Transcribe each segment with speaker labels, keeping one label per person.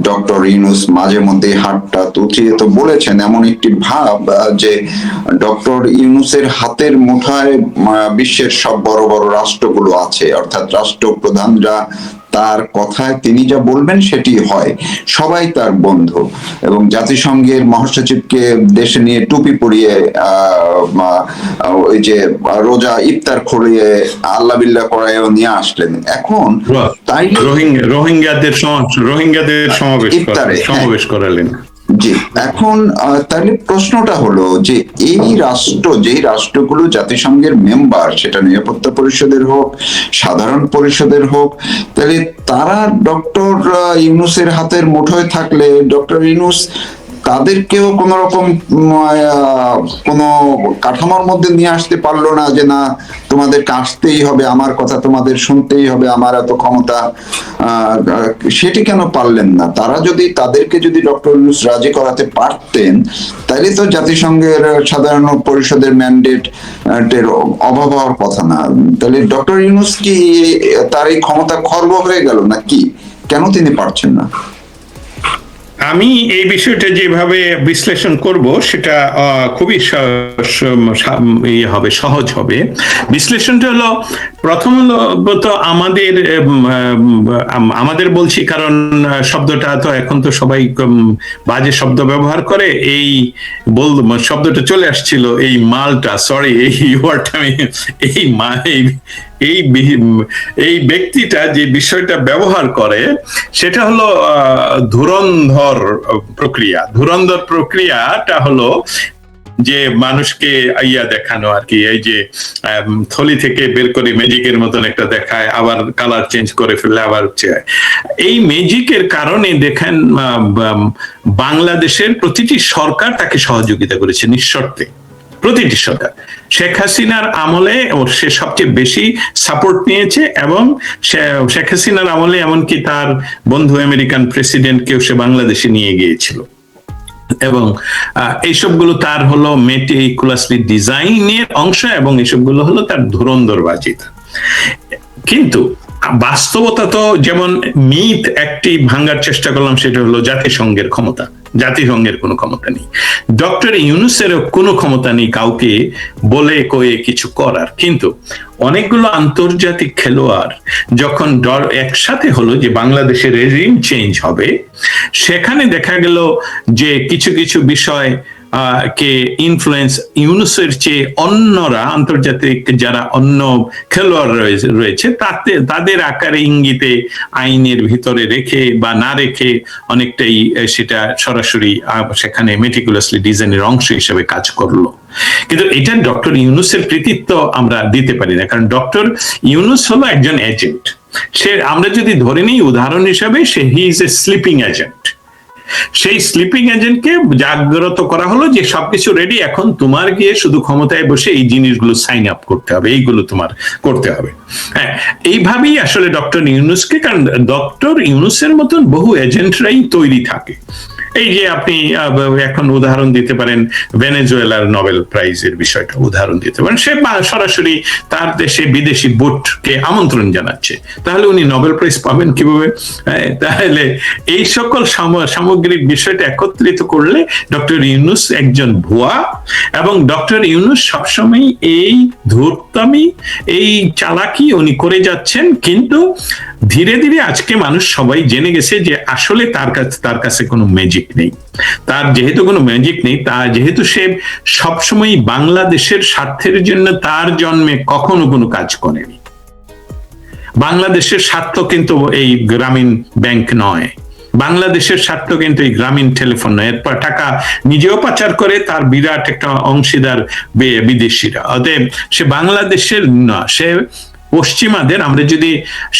Speaker 1: Doctor Yunus মাঝে মধ্যে হাতটা উঠিয়ে তো বলেছেন, এমন একটি ভাব যে ডক্টর ইউনূসের হাতের মুঠায় বিশ্বের সব বড় বড় রাষ্ট্রগুলো আছে, অর্থাৎ রাষ্ট্রপ্রধানরা তার কথায় তিনি যা বলবেন সেটি হয়, সবাই তার বন্ধু। এবং জাতিসংঘের মহাসচিবকে দেশে নিয়ে টুপি পরিয়ে ওই যে রোজা ইফতার খড়িয়ে আল্লাহ বিল্লাহ করায়ও নিয়ে আসলেন। এখন তাই
Speaker 2: রোহিঙ্গাদের সমাবেশ করালেন।
Speaker 1: জি, এখন তাহলে প্রশ্নটা হলো যে এই রাষ্ট্র, যেই রাষ্ট্রগুলো জাতিসংঘের মেম্বার, সেটা নিরাপত্তা পরিষদের হোক, সাধারণ পরিষদের হোক, তাহলে তারা ডক্টর ইউনূসের হাতের মুঠোয় থাকলে ডক্টর ইউনূস তাদেরকেও কোন রকম কোন কাঠামোর মধ্যে নিয়ে আসতে পারলো না যে না তোমাদেরকে আসতেই হবে, আমার কথা তোমাদের শুনতেই হবে, আমার এত ক্ষমতা, সেটি কেন পারলেন না? তারা যদি তাদেরকে যদি ডক্টর ইউনূস রাজি করাতে পারতেন তাহলে তো জাতিসংঘের সাধারণ পরিষদের ম্যান্ডেট এর অভাব হওয়ার কথা না। তাহলে ডক্টর ইউনূস কি তার এই ক্ষমতা খর্ব হয়ে গেল নাকি? কেন তিনি পারছেন না?
Speaker 2: আমি এই বিষয়টা যেভাবে বিশ্লেষণ করব সেটা খুবই সহজ হবে। বিশ্লেষণটা হলো, প্রথমত আমাদের বলছি কারণ শব্দটা তো এখন তো সবাই বাজে শব্দ ব্যবহার করে, এই শব্দটা চলে আসছিল, এই মালটা, সরি এই ওয়ার্ডটা আমি এই ব্যক্তিটা যে বিষয়টা ব্যবহার করে সেটা হলো ধুরন্ধর প্রক্রিয়া। ধুরন্ধর প্রক্রিয়াটা হলো যে মানুষকে দেখানো আর কি, এই যে থলি থেকে বের করে ম্যাজিকের মতন একটা দেখায়, আবার কালার চেঞ্জ করে ফেললে আবার এই ম্যাজিকের কারণে দেখেন বাংলাদেশের প্রতিটি সরকার তাকে সহযোগিতা করেছে নিঃশর্তে, প্রতিটি সরকার। শেখ হাসিনার আমলে সে সবচেয়ে বেশি সাপোর্ট নিয়েছে, এবং শেখ হাসিনার আমলে এমনকি তার বন্ধু আমেরিকান প্রেসিডেন্টকেও সে বাংলাদেশে নিয়ে গিয়েছিল, এবং এইসবগুলো তার হলো মেটিকুলাসলি ডিজাইনের অংশ, এবং এইসবগুলো হলো তার ধুরন্ধরবাজিতা। কিন্তু বাস্তবতা তো, যেমন মিথ একটি ভাঙার চেষ্টা করলাম, সেটা হলো জাতিসংঘের ক্ষমতা। জাতিসংঘের কোনো ক্ষমতা নেই, ডক্টর ইউনূসেরও কোনো ক্ষমতা নেই কাউকে বলে কয়ে কিছু করার। কিন্তু অনেকগুলো আন্তর্জাতিক খেলোয়াড় যখন একসাথে হলো যে বাংলাদেশের রেজিম চেঞ্জ হবে, সেখানে দেখা গেল যে কিছু কিছু বিষয় কে ইনফ্লুয়েন্স ইউনূসের চেয়ে অন্যরা, আন্তর্জাতিক যারা অন্য খেলোয়াড় রয়েছে তাদের আকারে ইঙ্গিতে আইনের ভিতরে রেখে বা না রেখে অনেকটাই সেটা সরাসরি সেখানে মেটিকুলাসলি ডিজাইনের অংশ হিসেবে কাজ করলো। কিন্তু এটা ডক্টর ইউনূসের কৃতিত্ব আমরা দিতে পারি না, কারণ ডক্টর ইউনূস হলো একজন এজেন্ট। আমরা যদি ধরে নিই উদাহরণ হিসাবে, he is a sleeping agent. সেই স্লিপিং এজেন্টকে জাগ্রত করা হলো যে সবকিছু রেডি, এখন তোমার গিয়ে শুধু ক্ষমতায় বসে এই জিনিসগুলো সাইন আপ করতে হবে, এইগুলো তোমার করতে হবে। হ্যাঁ, এইভাবেই আসলে ডক্টর ইউনূসকে, কারণ ডক্টর ইউনূসের মতন বহু এজেন্টরাই তৈরি থাকে। এই যে আপনি এখন উদাহরণ দিতে পারেন ভেনেজুয়েলার নোবেল প্রাইজের বিষয়টা উদাহরণ দিতে পারেন, সে সরাসরি তার দেশে বিদেশি বোটকে আমন্ত্রণ জানাচ্ছে, তাহলে উনি নোবেল প্রাইজ পাবেন কিভাবে? তাহলে এই সকল সামগ্রিক বিষয়টা একত্রিত করলে ডক্টর ইউনূস একজন ভুয়া, এবং ডক্টর ইউনূস সবসময় এই ধূর্তামি, এই চালাকি উনি করে যাচ্ছেন। কিন্তু ধীরে ধীরে আজকে মানুষ সবাই জেনে গেছে যে আসলে তার কাছে কোনো ম্যাজিক নেই। তার যেহেতু কোনো ম্যাজিক নেই, যেহেতু সে সবসময় বাংলাদেশের স্বার্থের জন্য তার জন্মে কখনো কোনো কাজ করেনি। বাংলাদেশের স্বার্থ কিন্তু এই গ্রামীণ ব্যাংক নয়, বাংলাদেশের স্বার্থ কিন্তু এই গ্রামীণ টেলিফোন নয়। এরপর টাকা নিজেও পাচার করে, তার বিরাট একটা অংশীদার বিদেশিরা। অতএব সে বাংলাদেশের না, সে পশ্চিমাদের। আমরা যদি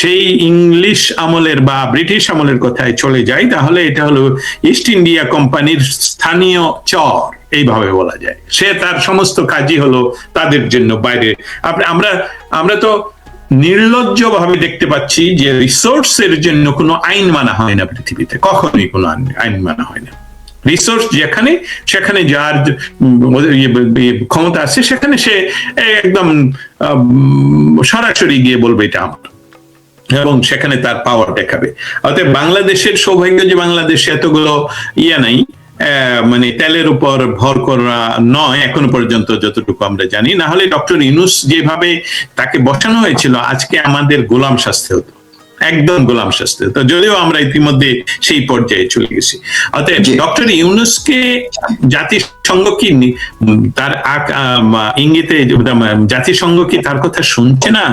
Speaker 2: সেই ইংলিশ আমলের বা ব্রিটিশ আমলের কথায় চলে যাই, তাহলে এটা হলো ইস্ট ইন্ডিয়া কোম্পানির স্থানীয় চর, এইভাবে বলা যায়। সে তার সমস্ত কাজই হলো তাদের জন্য বাইরে। আমরা তো নির্লজ্জভাবে দেখতে পাচ্ছি যে রিসোর্সের জন্য কোনো আইন মানা হয় না পৃথিবীতে, কখনোই কোনো আইন মানা হয় না। রিসোর্স যেখানে, সেখানে যার ক্ষমতা আছে, সেখানে সে একদম সরাসরি গিয়ে বলবে এটা আমার। এবং সেখানে তার পাওয়ার দেখাবে। অতএব বাংলাদেশের সৌভাগ্য যে বাংলাদেশে এতগুলো নাই, মানে তেলের উপর ভর করা নয় এখনো পর্যন্ত যতটুকু আমরা জানি। না হলে ডক্টর ইউনূস যেভাবে তাকে বসানো হয়েছিল আজকে আমাদের গোলাম শাস্তি হতো, একদম গোলাম শাস্তি হতো, যদিও আমরা ইতিমধ্যে সেই পর্যায়ে চলে গেছি। অতএব ডক্টর ইউনূসকে জাতিসংঘ কি তার ইঙ্গিতে জাতিসংঘ কি তার কথা শুনছে না?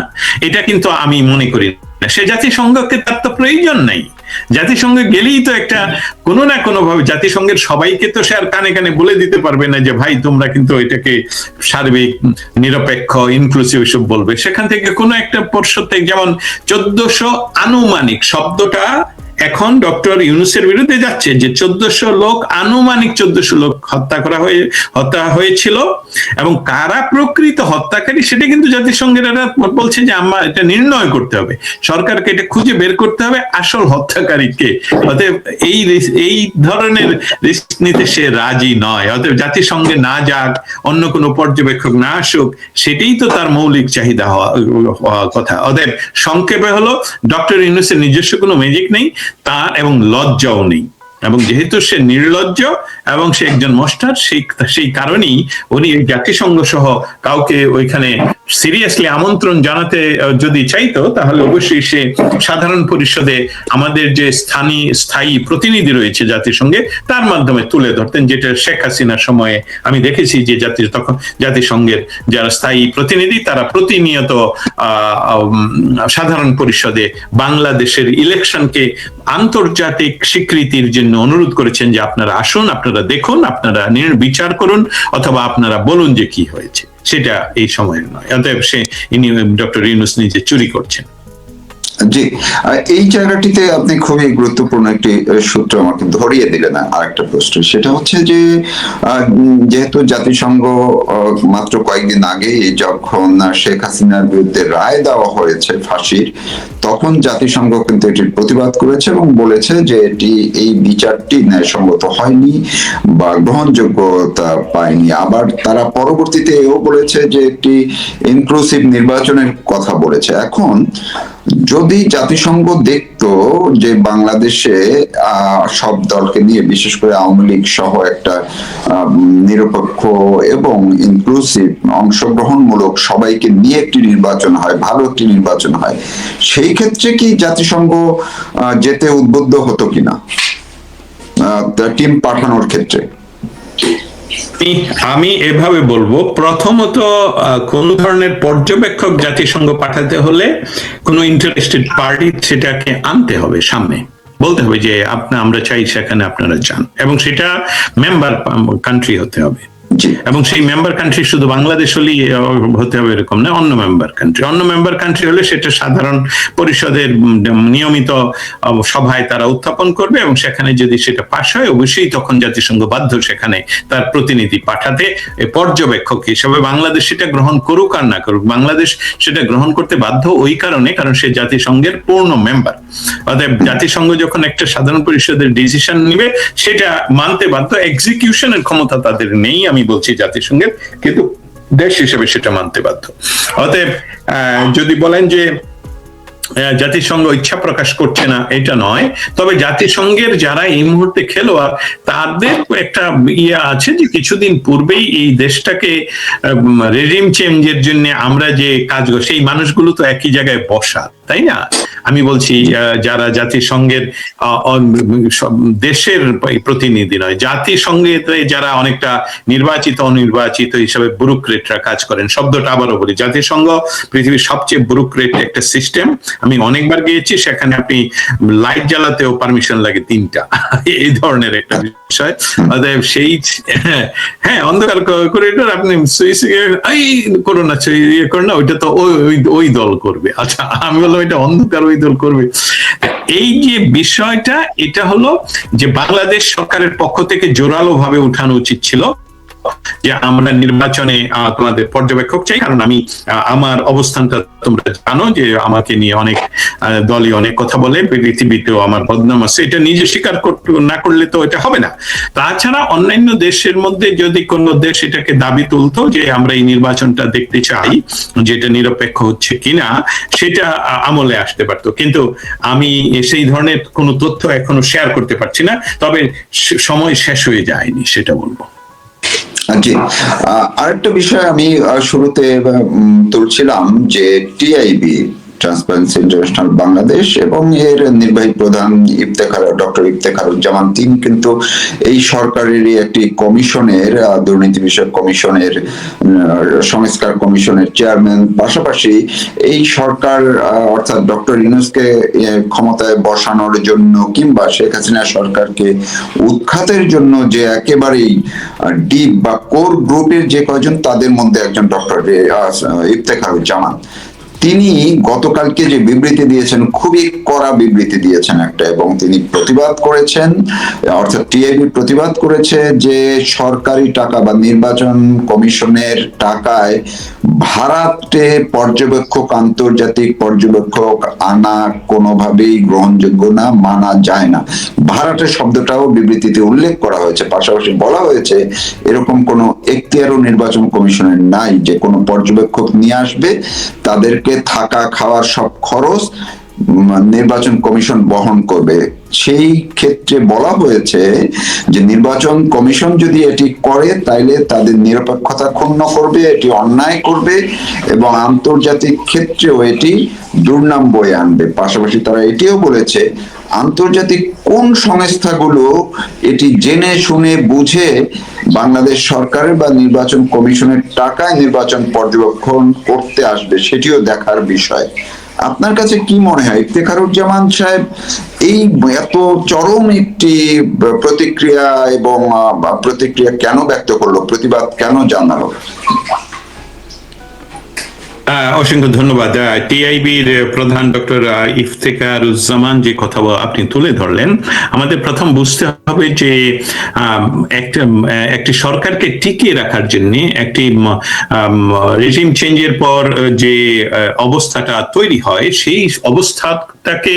Speaker 2: এটা কিন্তু আমি মনে করি না। সে জাতিসংঘকে তার তো প্রয়োজন নাই। জাতিসংঘে গেলেই তো একটা কোনো না কোনো ভাবে জাতিসংঘের সবাইকে তো সে আর কানে কানে বলে দিতে পারবে না যে ভাই তোমরা কিন্তু এটাকে সার্বিক, নিরপেক্ষ, ইনক্লুসিভ এসব বলবে। সেখান থেকে কোনো একটা পরিষদ থেকে, যেমন 1400 আনুমানিক শব্দটা এখন ডক্টর ইউনূসের বিরুদ্ধে যাচ্ছে, যে 1400 লোক, আনুমানিক 1400 লোক হত্যা হয়েছিল, এবং কারা প্রকৃত হত্যাকারী সেটা কিন্তু জাতিসংঘের বলছে যে আমরা এটা নির্ণয় করতে হবে, সরকারকে এটা খুঁজে বের করতে হবে আসল হত্যাকারীকে। অতএব এই ধরনের রিস্ক নিতে সে রাজি নয়। অতএব জাতিসংঘে না যাক, অন্য কোনো পর্যবেক্ষক না আসুক, সেটাই তো তার মৌলিক চাহিদা হওয়া কথা। অতএব সংক্ষেপে হলো, ডক্টর ইউনূসের নিজস্ব কোনো ম্যাজিক নেই তার, এবং লজ্জাও নেই, এবং যেহেতু সে নির্লজ্জ এবং সে একজন মস্টার, সেই কারণেই উনি জাতিসংঘ সহ কাউকে ওইখানে সিরিয়াসলি আমন্ত্রণ জানাতে যদি চাইতো, তাহলে অবশ্যই সে সাধারণ পরিষদে আমাদের যে স্থায়ী প্রতিনিধি রয়েছে জাতিসংঘে, তার মাধ্যমে তুলে ধরতেন, যেটা শেখ হাসিনার সময়ে আমি দেখেছি যে তখন জাতিসংঘের যারা স্থায়ী প্রতিনিধি তারা প্রতিনিয়ত সাধারণ পরিষদে বাংলাদেশের ইলেকশনকে আন্তর্জাতিক স্বীকৃতির জন্য অনুরোধ করেছেন যে আপনারা আসুন, আপনারা দেখুন, আপনারা বিচার করুন, অথবা আপনারা বলুন যে কি হয়েছে। সেটা এই সময়ের নয়। অতএব ডক্টর ইউনূস নিজে চুরি করছেন।
Speaker 1: জি, এই জায়গাটিতে আপনি খুবই গুরুত্বপূর্ণ একটি সূত্র আমাকে ধরিয়ে দিলেন আরেকটা প্রশ্ন। সেটা হচ্ছে যে যেহেতু জাতিসংঘ মাত্র কয়েকদিন আগে যখন শেখ হাসিনার বিরুদ্ধে রায় দেওয়া হয়েছে ফাঁসির, তখন জাতিসংঘ কিন্তু এটির প্রতিবাদ করেছে এবং বলেছে যে এই বিচারটি ন্যায়সঙ্গত হয়নি বা গ্রহণযোগ্যতা পায়নি। আবার তারা পরবর্তীতে এও বলেছে যে একটি ইনক্লুসিভ নির্বাচনের কথা বলেছে। এখন যদি জাতিসংঘ দেখতো যে বাংলাদেশে সব দলকে নিয়ে, বিশেষ করে আওয়ামী লীগ সহ একটা নিরপেক্ষ এবং ইনক্লুসিভ, অংশগ্রহণমূলক সবাইকে নিয়ে একটি নির্বাচন হয়, ভালো একটি নির্বাচন হয়, সেই ক্ষেত্রে কি জাতিসংঘ যেতে উদ্বুদ্ধ হতো কিনা টিম পাঠানোর ক্ষেত্রে?
Speaker 2: আমি এভাবে বলবো, প্রথমত কোন ধরনের পর্যবেক্ষক জাতিসংঘ পাঠাতে হলে কোন ইন্টারেস্টেড পার্টি সেটাকে আনতে হবে সামনে, বলতে হবে যে আমরা চাই সেখানে আপনারা যান, এবং সেটা মেম্বার কান্ট্রি হতে হবে। এবং সেই মেম্বার কান্ট্রি শুধু বাংলাদেশ হলেই হতে হবে এরকম না, অন্য মেম্বার কান্ট্রি হলে সেটা সাধারণ পরিষদের নিয়মিত সভায় তারা উত্থাপন করবে, এবং সেখানে যদি সেটা পাশ হয় অবশ্যই তখন জাতিসংঘ বাধ্য সেখানে তার প্রতিনিধি পাঠাতে পর্যবেক্ষক হিসেবে। বাংলাদেশ সেটা গ্রহণ করুক আর না করুক, বাংলাদেশ সেটা গ্রহণ করতে বাধ্য ওই কারণে, কারণ সে জাতিসংঘের পূর্ণ মেম্বার। অতএব জাতিসংঘ যখন একটা সাধারণ পরিষদের ডিসিশন নিবে সেটা মানতে বাধ্য। এক্সিকিউশনের ক্ষমতা তাদের নেই আমি বলছি জাতিসংঘের, কিন্তু দেশ হিসেবে সেটা মানতে বাধ্য। অতএব যদি বলেন যে জাতিসংঘ ইচ্ছা প্রকাশ করছে না, এটা নয়, তবে জাতিসংঘের যারা এই মুহূর্তে খেলোয়াড় তাদের একটা আছে যে কিছুদিন পূর্বেই এই দেশটাকে রেজিম চেঞ্জের জন্য আমরা যে কাজ করি, সেই মানুষগুলো তো একই জায়গায় বসা, তাই না? আমি বলছি যারা জাতিসংঘের দেশের প্রতিনিধি নয়, জাতিসংঘে যারা অনেকটা নির্বাচিত অনির্বাচিত হিসাবে ব্যুরোক্রেটরা কাজ করেন। শব্দটা আবারও বলি, জাতিসংঘ পৃথিবীর সবচেয়ে ব্যুরোক্রেট একটা সিস্টেম। আমি অনেকবার গিয়েছি সেখানে, আপনি লাইট জ্বালাতেও পারমিশন লাগে 3টা, এই ধরনের একটা বিষয়। অতএব সেই হ্যাঁ অন্ধকার করিডোর, আপনি সুইচ করো না, ইয়ে করো না, ওইটা তো ওই দল করবে। আচ্ছা, আমি বললাম এটা অন্ধকার ওই দল করবে। এই যে বিষয়টা, এটা হলো যে বাংলাদেশ সরকারের পক্ষ থেকে জোরালো ভাবে উঠানো উচিত ছিল যে আমরা নির্বাচনে তোমাদের পর্যবেক্ষক চাই, কারণ আমি আমার অবস্থানটা তোমরা জানো যে আমাকে নিয়ে অনেক দলই অনেক কথা বলে, পৃথিবীতেও আমার বদনাম আছে, এটা নিজে স্বীকার না করলে তো এটা হবে না। তাছাড়া অন্যান্য দেশের মধ্যে যদি কোনো দেশ এটাকে দাবি তুলতো যে আমরা এই নির্বাচনটা দেখতে চাই, যেটা নিরপেক্ষ হচ্ছে কিনা, সেটা আমলে আসতে পারতো। কিন্তু আমি সেই ধরনের কোনো তথ্য এখনো শেয়ার করতে পারছি না, তবে সময় শেষ হয়ে যায়নি, সেটা বলবো।
Speaker 1: জি, আরেকটা বিষয় আমি শুরুতে তুলছিলাম যে টিআইবি, ট্রান্সপারেন্সি ইন্টারন্যাশনাল বাংলাদেশ, এবং এর নির্বাহী প্রধান ডক্টর ইফতেখারুজ্জামান, তিনি কিন্তু এই সরকারেরই একটি কমিশনের, দুর্নীতি বিষয়ক কমিশনের, সংস্কার কমিশনের চেয়ারম্যান। পাশাপাশি এই সরকার অর্থাৎ ডক্টর ইউনূসকে ক্ষমতায় বসানোর জন্য কিংবা শেখ হাসিনা সরকারকে উৎখাতের জন্য যে একেবারেই ডিপ বা কোর গ্রুপের যে কয়জন, তাদের মধ্যে একজন ডক্টর ইফতেখারুজ্জামান। তিনি গতকালকে যে বিবৃতি দিয়েছেন, খুবই কড়া বিবৃতি দিয়েছেন একটা, এবং তিনি প্রতিবাদ করেছেন, অর্থাৎ টিআইবি প্রতিবাদ করেছে যে সরকারি টাকা বা নির্বাচন কমিশনের টাকায় ভাড়াটে পর্যবেক্ষক, আন্তর্জাতিক পর্যবেক্ষক আনা কোনোভাবেই গ্রহণযোগ্য না, মানা যায় না। ভাড়াটে শব্দটাও বিবৃতিতে উল্লেখ করা হয়েছে। পাশাপাশি বলা হয়েছে এরকম কোনো এখতিয়ারও নির্বাচন কমিশনের নাই যে কোনো পর্যবেক্ষক নিয়ে আসবে, তাদেরকে থাকা খাওয়ার সব খরচ নির্বাচন কমিশন বহন করবে। সেই ক্ষেত্রে বলা হয়েছে যে নির্বাচন কমিশন যদি এটি করে তাইলে তাদের নিরপেক্ষতা ক্ষুণ্ণ করবে, এটি অন্যায় করবে এবং আন্তর্জাতিক ক্ষেত্রেও এটি দুর্নাম বয়ে আনবে। পাশাপাশি তারা এটিও বলেছে আন্তর্জাতিক কোন সংস্থাগুলো এটি জেনে শুনে বুঝে বাংলাদেশ সরকারের বা নির্বাচন কমিশনের টাকায় নির্বাচন পর্যবেক্ষণ করতে আসবে, সেটিও দেখার বিষয়। আপনার কাছে কি মনে হয় ইফতেখারুজ্জামান সাহেব এই এত চরম একটি প্রতিক্রিয়া এবং প্রতিক্রিয়া কেন ব্যক্ত করলো, প্রতিবাদ কেন জানালো?
Speaker 2: অসংখ্য ধন্যবাদ। টিআইবির প্রধান ডক্টর ইফতেখারুজ্জামান যে কথা আপনি তুলে ধরলেন, আমাদের প্রথম বুঝতে হবে যে একটি সরকারকে টিকিয়ে রাখার জন্য, একটি রেজিম চেঞ্জের পর যে অবস্থাটা তৈরি হয়, সেই অবস্থাটাকে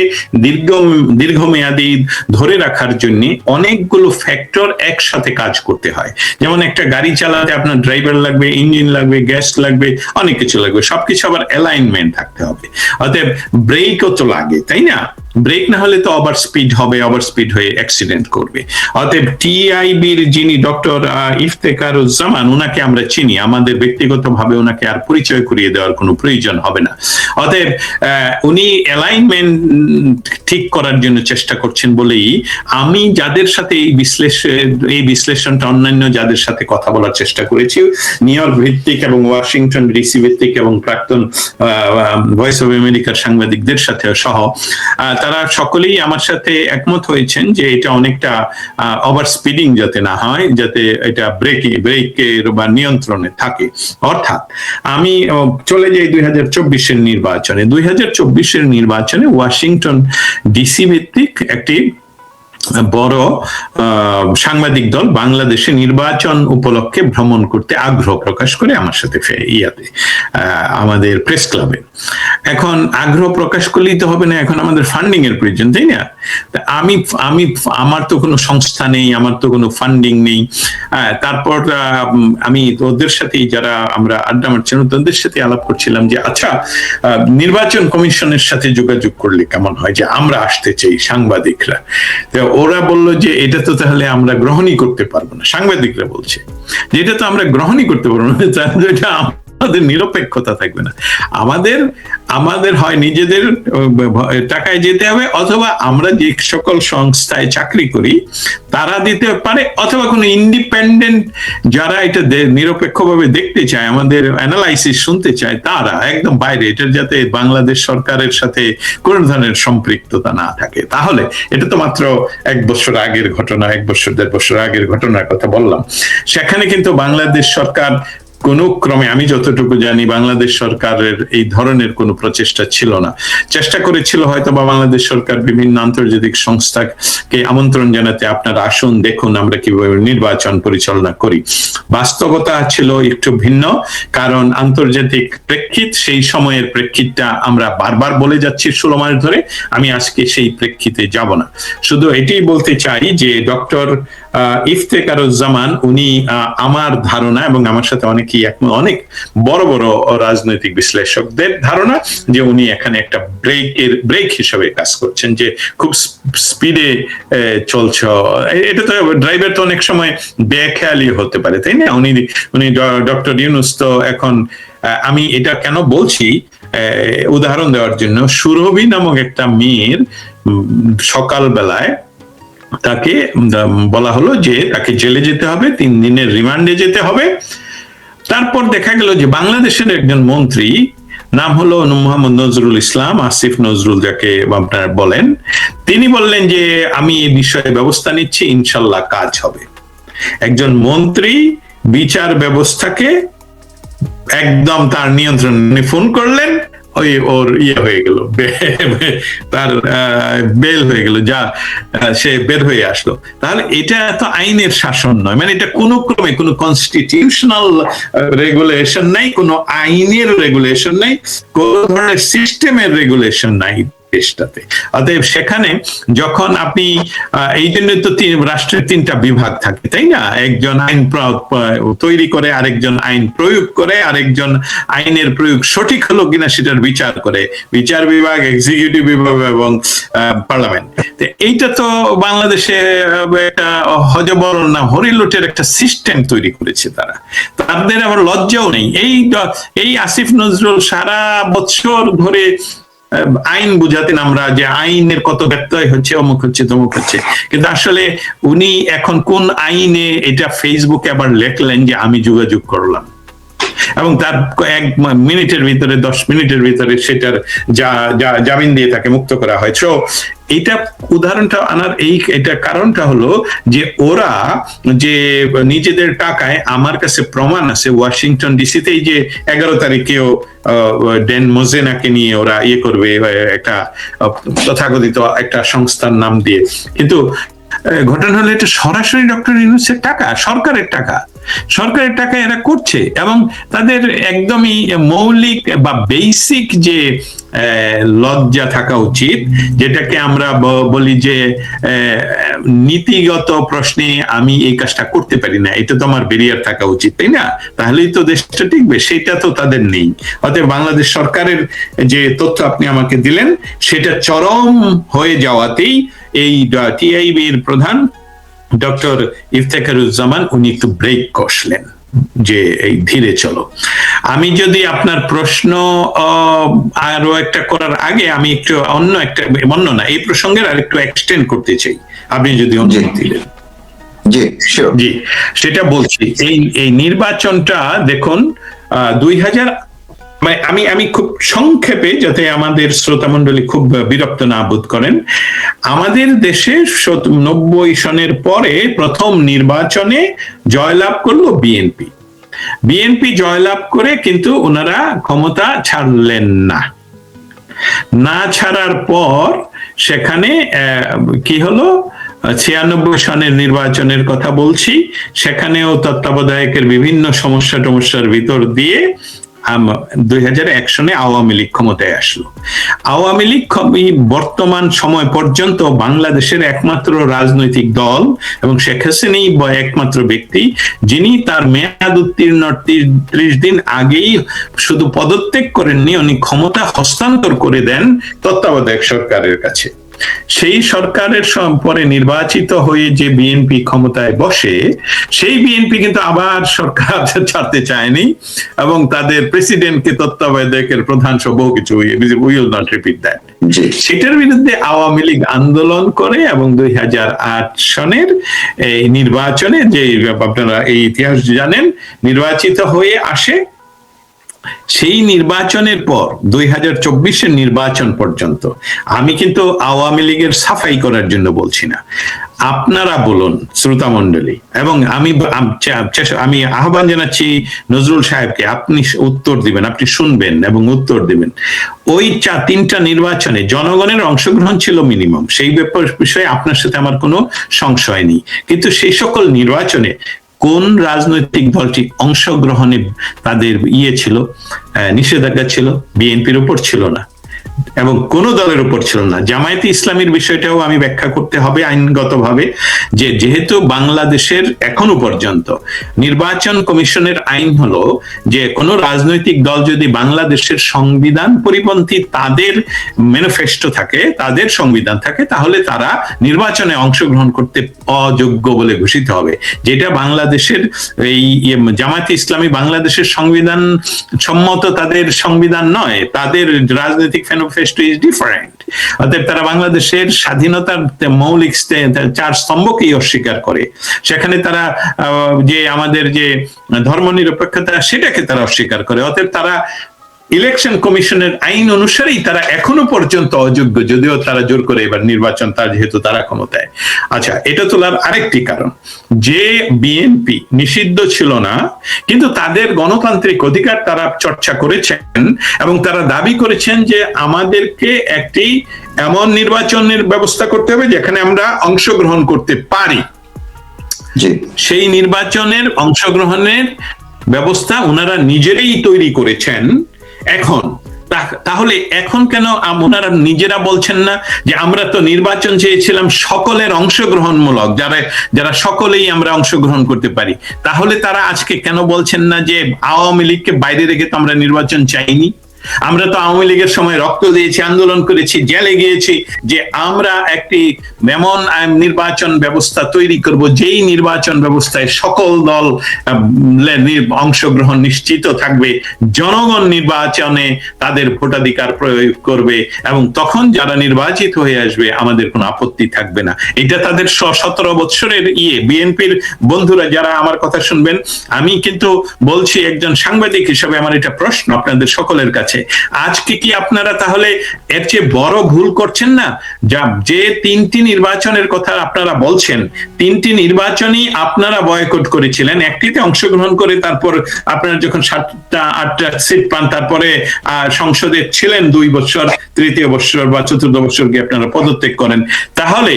Speaker 2: দীর্ঘমেয়াদী ধরে রাখার জন্য অনেকগুলো ফ্যাক্টর একসাথে কাজ করতে হয়। যেমন একটা গাড়ি চালাতে আপনার ড্রাইভার লাগবে, ইঞ্জিন লাগবে, গ্যাস লাগবে, অনেক কিছু লাগবে, সবকিছু আবার অ্যালাইনমেন্ট থাকতে হবে। অতএব ব্রেকও তো লাগে, তাই না? ব্রেক না হলে তো ওভার স্পিড হবে, ওভার স্পিড হয়ে অ্যাক্সিডেন্ট করবে। অতএব টিআইবির যিনি ডক্টর ইফতেখারুজ্জামান, ওনাকে আমরা চিনি, আমাদের ব্যক্তিগতভাবে ওনাকে আর পরিচয় করিয়ে দেওয়ার কোনো প্রয়োজন হবে না। অতএব উনি অ্যালাইনমেন্ট ঠিক করার জন্য চেষ্টা করছেন বলেই আমি যাদের সাথে এই বিশ্লেষণটা অন্যান্য যাদের সাথে কথা বলার চেষ্টা করেছি, নিউ ইয়র্ক ভিত্তিক এবং ওয়াশিংটন ডিসি ভিত্তিক এবং প্রাক্তন ভয়েস অফ আমেরিকার সাংবাদিকদের সাথে সহ, তারা সকলেই আমার সাথে একমত হয়েছেন যে এটা অনেকটা ওভার স্পিডিং যাতে না হয়, যাতে এটা ব্রেকের বা নিয়ন্ত্রণে থাকে। অর্থাৎ আমি চলে যাই 2024-এর নির্বাচনে। 2024-এর নির্বাচনে ওয়াশিংটন ডিসি ভিত্তিক একটি বড় সাংবাদিক দল বাংলাদেশে নির্বাচন উপলক্ষে ভ্রমণ করতে আগ্রহ প্রকাশ করে আমার সাথে আমাদের প্রেস ক্লাবে। এখন আগ্রহ প্রকাশ করলেই তো হবে না, এখন আমাদের ফান্ডিং এর প্রয়োজন, তাই না? আমার তো কোনো সংস্থা নেই, আমার তো কোনো ফান্ডিং নেই। তারপর আমি ওদের সাথে, যারা আমরা আড্ডা মারছিলাম, ওদের সাথে আলাপ করছিলাম যে আচ্ছা, নির্বাচন কমিশনের সাথে যোগাযোগ করলে কেমন হয়, যে আমরা আসতে চাই সাংবাদিকরা। ওরা বলল যে এটা তো তাহলে আমরা গ্রহণই করতে পারবো না। সাংবাদিকরা বলছে যে এটা তো আমরা গ্রহণই করতে পারবো না, তাহলে এটা আমাদের নিরপেক্ষতা থাকবে না। আমাদের হয় নিজেদের টাকায় যেতে হবে, অথবা আমরা যে সকল সংস্থায় চাকরি করি তারা দিতে পারে, অথবা কোনো ইন্ডিপেন্ডেন্ট যারা এটা নিরপেক্ষভাবে দেখতে চায়, আমাদের অ্যানালাইসিস শুনতে চায়, তারা একদম বাইরে, এটার যাতে বাংলাদেশ সরকারের সাথে কোন ধরনের সম্পৃক্ততা না থাকে। তাহলে এটা তো মাত্র 1 বছর আগের ঘটনা, 1 বছর 1.5 বছর আগের ঘটনার কথা বললাম। সেখানে কিন্তু বাংলাদেশ সরকার কোনো ক্রমে আমি যতটুকু জানি বাংলাদেশ সরকারের এই ধরনের কোনো প্রচেষ্টা ছিল না। চেষ্টা করেছিল হয়তো বা বাংলাদেশ সরকার বিভিন্ন আন্তর্জাতিক সংস্থাকে আমন্ত্রণ জানাতে, আপনারা আসুন দেখুন আমরা কিভাবে নির্বাচন পরিচালনা করি। বাস্তবতা ছিল একটু ভিন্ন, কারণ আন্তর্জাতিক প্রেক্ষিত, সেই সময়ের প্রেক্ষিতটা আমরা বারবার বলে যাচ্ছি 16 মাস ধরে। আমি আজকে সেই প্রেক্ষিতে যাব না, শুধু এটাই বলতে চাই যে ডক্টর ইফতেখারুজ্জামান উনি আমার ধারণা এবং আমার সাথে অনেক বড় বড় রাজনৈতিক বিশ্লেষকদের ধারণা যে উনি এখানে একটা ব্রেক হিসেবে কাজ করছেন, যে খুব স্পিডে চলছে। এটা তো ড্রাইভার তো অনেক সময় বেখেয়ালি হতে পারে, তাই না? উনি ডক্টর ইউনূস তো এখন, আমি এটা কেন বলছি, উদাহরণ দেওয়ার জন্য, সুরভি নামক একটা মেয়ের সকালবেলায় তাকে বলা হলো যে তাকে জেলে যেতে হবে, 3 দিনের রিমান্ডে যেতে হবে। তারপর দেখা গেল যে বাংলাদেশের একজন মন্ত্রী, নাম হলো মোহাম্মদ নজরুল ইসলাম, আসিফ নজরুল যাকে আপনারা বলেন, তিনি বললেন যে আমি এই বিষয়ে ব্যবস্থা নিচ্ছি, ইনশাল্লাহ কাজ হবে। একজন মন্ত্রী বিচার ব্যবস্থাকে একদম তার নিয়ন্ত্রণে ফোন করলেন, ওর হয়ে গেল, তার বেল হয়ে গেল, যা সে বের হয়ে আসলো। তাহলে এটা তো আইনের শাসন নয়, মানে এটা কোনো ক্রমে কোনো কনস্টিটিউশনাল রেগুলেশন নাই, কোনো আইনের রেগুলেশন নাই, কোন ধরনের সিস্টেমের রেগুলেশন নাই দেশটাতে। অতএব সেখানে যখন আপনি, এই জন্য তো রাষ্ট্রের 3টা বিভাগ থাকে, তাই না? একজন আইন তৈরি করে, আরেকজন আইন প্রয়োগ করে, আরেকজন আইনের প্রয়োগ সঠিক হলো কিনা সেটার বিচার করে, বিচার বিভাগ, এক্সিকিউটিভ বিভাগ এবং পার্লামেন্ট। এইটা তো বাংলাদেশে একটা হজবরল না হরিলুটের একটা সিস্টেম তৈরি করেছে তারা, তাদের আবার লজ্জাও নেই। এই আসিফ নজরুল সারা বছর ধরে আইন বুঝাতেন আমরা যে আইনের কত ব্যত্যয় হচ্ছে, অমুক হচ্ছে, তমুক হচ্ছে, কিন্তু আসলে উনি এখন কোন আইনে এটা ফেসবুকে আবার লেখলেন যে আমি যোগাযোগ করলাম, এবং তার 1 মিনিটের ভিতরে, 10 মিনিটের ভিতরে সেটার জামিন দিয়ে তাকে মুক্ত করা হয়। তো এটা উদাহরণটা আনার এটা কারণটা হলো যে ওরা যে নিজেদের টাকায়, আমার কাছে প্রমাণ আছে ওয়াশিংটন ডিসিতে এই যে 11 তারিখেও ডেন মোজেনাকে নিয়ে ওরা করবে একটা তথাকথিত একটা সংস্থার নাম দিয়ে, কিন্তু ঘটনা হলো এটা সরাসরি ডক্টর ইউনূসের টাকা, সরকারের টাকা এরা করছে, এবং তাদের একদমই মৌলিক বা বেসিক যে লজ্জা থাকা উচিত, যেটাকে আমরা বলি যে নীতিগত প্রশ্নে আমি এই কাজটা করতে পারি না, এটা তো আমার বেরিয়ার থাকা উচিত, তাই না? তাহলেই তো দেশটা টিকবে, সেটা তো তাদের নেই। অতএব বাংলাদেশ সরকারের যে তথ্য আপনি আমাকে দিলেন সেটা চরম হয়ে যাওয়াতেই এই টিআইবির প্রধান ডক্টর ইফতেখারুজ্জামান উনি একটু ব্রেক কষলেন যে এই ধীরে চলো। আমি যদি আপনার প্রশ্ন আরো একটা করার আগে আমি একটু অন্য না, এই প্রসঙ্গের আর একটু এক্সটেন্ড করতে চাই, আপনি যদি অনুমতি দেন। জি, সেটা বলছি, এই নির্বাচনটা দেখুন 2000, আমি খুব সংক্ষেপে, যাতে আমাদের শ্রোতা মণ্ডলী খুব বিরক্ত না বোধ করেন, আমাদের দেশে 90 সনের পরে প্রথম নির্বাচনে জয়লাভ করলো বিএনপি জয়লাভ করে, কিন্তু ওনারা ক্ষমতা ছাড়লেন না ছাড়ার পর সেখানে কি হলো, 96 সনের নির্বাচনের কথা বলছি, সেখানেও তত্ত্বাবধায়কের বিভিন্ন সমস্যার ভিতর দিয়ে 2001 সনে আওয়ামী লীগ ক্ষমতায় আসলো। আওয়ামী লীগ বর্তমান সময় পর্যন্ত বাংলাদেশের একমাত্র রাজনৈতিক দল এবং শেখ হাসিনাই একমাত্র ব্যক্তি যিনি তার মেয়াদ উত্তীর্ণ 30 দিন আগেই শুধু পদত্যাগ করেননি, উনি ক্ষমতা হস্তান্তর করে দেন তত্ত্বাবধায়ক সরকারের কাছে। সেই সরকারের পরে নির্বাচিত হয়ে যে বিএনপি ক্ষমতায় বসে, সেই বিএনপি কিন্তু আবার সরকার ছাড়তে চায়নি এবং তাদের প্রেসিডেন্টকে তত্ত্বাবধায়কের প্রধান সহ বহু কিছু, we will not repeat that, সেটার বিরুদ্ধে আওয়ামী লীগ আন্দোলন করে এবং 2008 সনের এই নির্বাচনে, যে আপনারা এই ইতিহাস জানেন, নির্বাচিত হয়ে আসে। সেই নির্বাচনের পর 2024-এর নির্বাচন পর্যন্ত, আমি কিন্তু আওয়ামী লীগের সাফাই করার জন্য বলছি না, আপনারা বলুন শ্রোতা মণ্ডলী, এবং আমি আহ্বান জানাচ্ছি নজরুল সাহেবকে, আপনি উত্তর দিবেন, আপনি শুনবেন এবং উত্তর দিবেন। ওই তিনটা নির্বাচনে জনগণের অংশগ্রহণ ছিল মিনিমাম, সেই বিষয়ে আপনার সাথে আমার কোনো সংশয় নেই, কিন্তু সেই সকল নির্বাচনে কোন রাজনৈতিক দলটি অংশগ্রহণে তাদের ছিল, নিষেধাজ্ঞা ছিল? বিএনপির উপর ছিল না এবং কোন দলের উপর ছিল না। জামায়াতে ইসলামীর বিষয়টাও আমি ব্যাখ্যা করতে হবে আইনগতভাবে, যে যেহেতু বাংলাদেশের এখনো পর্যন্ত নির্বাচন কমিশনের আইন হলো যে কোন রাজনৈতিক দল যদি বাংলাদেশের সংবিধান পরিপন্থী তাদের ম্যানিফেস্টো থাকে, তাদের সংবিধান থাকে, তাহলে তারা নির্বাচনে অংশগ্রহণ করতে অযোগ্য বলে ঘোষিত হবে। যেটা বাংলাদেশের এই জামায়াতে ইসলামী বাংলাদেশের সংবিধান সম্মত তাদের সংবিধান নয়, তাদের রাজনৈতিক ম্যানিফেস্টো ইজ ডিফারেন্ট। অতএব তারা বাংলাদেশের স্বাধীনতার মৌলিক 4 স্তম্ভকেই অস্বীকার করে। সেখানে তারা যে আমাদের যে ধর্মনিরপেক্ষতা সেটাকে তারা অস্বীকার করে। অতএব তারা ইলেকশন কমিশনের আইন অনুসারেই তারা এখনো পর্যন্ত অযোগ্য, যদিও তারা জোর করে এবার নির্বাচন, তার যেহেতু তারা ক্ষমতায়। আচ্ছা, এটা তোলার আরেকটি কারণ যে বিএনপি নিষিদ্ধ ছিল না, কিন্তু তাদের গণতান্ত্রিক অধিকার তারা চর্চা করেছেন এবং তারা দাবি করেছেন যে আমাদেরকে একটি এমন নির্বাচনের ব্যবস্থা করতে হবে যেখানে আমরা অংশগ্রহণ করতে পারি। সেই নির্বাচনের অংশগ্রহণের ব্যবস্থা ওনারা নিজেরাই তৈরি করেছেন। এখন তাহলে এখন কেন ওনারা নিজেরা বলছেন না যে আমরা তো নির্বাচন চেয়েছিলাম সকলের অংশগ্রহণমূলক, যারা সকলেই আমরা অংশগ্রহণ করতে পারি? তাহলে তারা আজকে কেন বলছেন না যে আওয়ামী লীগকে বাইরে রেখে তো আমরা নির্বাচন চাইনি? আমরা তো আওয়ামী লীগের সময় রক্ত দিয়েছি, আন্দোলন করেছি, জেলে গিয়েছি, যে আমরা একটি এমন নির্বাচন ব্যবস্থা তৈরি করব যেই নির্বাচন ব্যবস্থায় সকল দল অংশগ্রহণ নিশ্চিত থাকবে, জনগণ নির্বাচনে তাদের ভোটাধিকার প্রয়োগ করবে এবং তখন যারা নির্বাচিত হয়ে আসবে আমাদের কোনো আপত্তি থাকবে না। এটা তাদের 17 বৎসরের বিএনপির বন্ধুরা যারা আমার কথা শুনবেন, আমি কিন্তু বলছি একজন সাংবাদিক হিসেবে আমার এটা প্রশ্ন আপনাদের সকলের কাছে, আজকে কি আপনারা তাহলে এর চেয়ে বড় ভুল করছেন না? যে 3টি নির্বাচনের কথা আপনারা বলছেন, 3টি নির্বাচনই আপনারা বয়কট করেছিলেন, একটিতে অংশগ্রহণ করে তারপর আপনারা যখন 7টা-8টা সিট পান তারপরে সংসদে ছিলেন 2 বছর, তৃতীয় বছর বা চতুর্থ বছর গিয়ে আপনারা পদত্যাগ করেন। তাহলে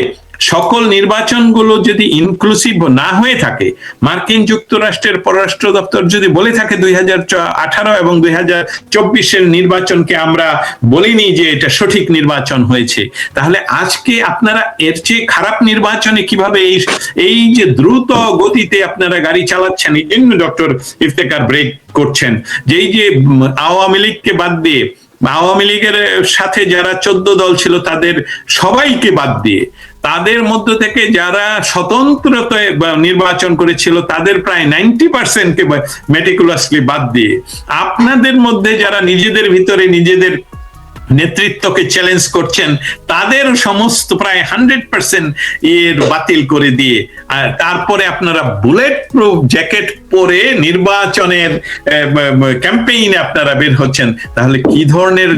Speaker 2: সকল নির্বাচনগুলো যদি ইনক্লুসিভ না হয়ে থাকে, মার্কিন যুক্তরাষ্ট্রের পররাষ্ট্র দপ্তর যদি বলে থাকে 2018 এবং 2024-এর নির্বাচনকে আমরা বলিনি যে এটা সঠিক নির্বাচন হয়েছে, তাহলে আজকে আপনারা এর চেয়ে খারাপ নির্বাচনে কিভাবে এই যে দ্রুত গতিতে আপনারা গাড়ি চালাচ্ছেন, এই জন্য ডক্টর ইফতেখার ব্রেক করছেন যে এই যে আওয়ামী লীগকে বাদ দিয়ে, আওয়ামী লীগের সাথে যারা 14 দল ছিল তাদের সবাইকে বাদ দিয়ে, তাদের মধ্য থেকে যারা স্বতন্ত্রতায় নির্বাচন করেছিল তাদের প্রায় 90%কে মেটিকুলাসলি বাদ দিয়ে, আপনাদের মধ্যে যারা নিজেদের ভিতরে নিজেদের নেতৃত্বকে চ্যালেঞ্জ করছেন তাদের সমস্ত প্রায় 100% বাতিল করে দিয়ে, আর তারপরে আপনারা বুলেট প্রুফ জ্যাকেট পরে নির্বাচনের ক্যাম্পেইনে আপনারা বের হচ্ছেন। তাহলে কি ধরনের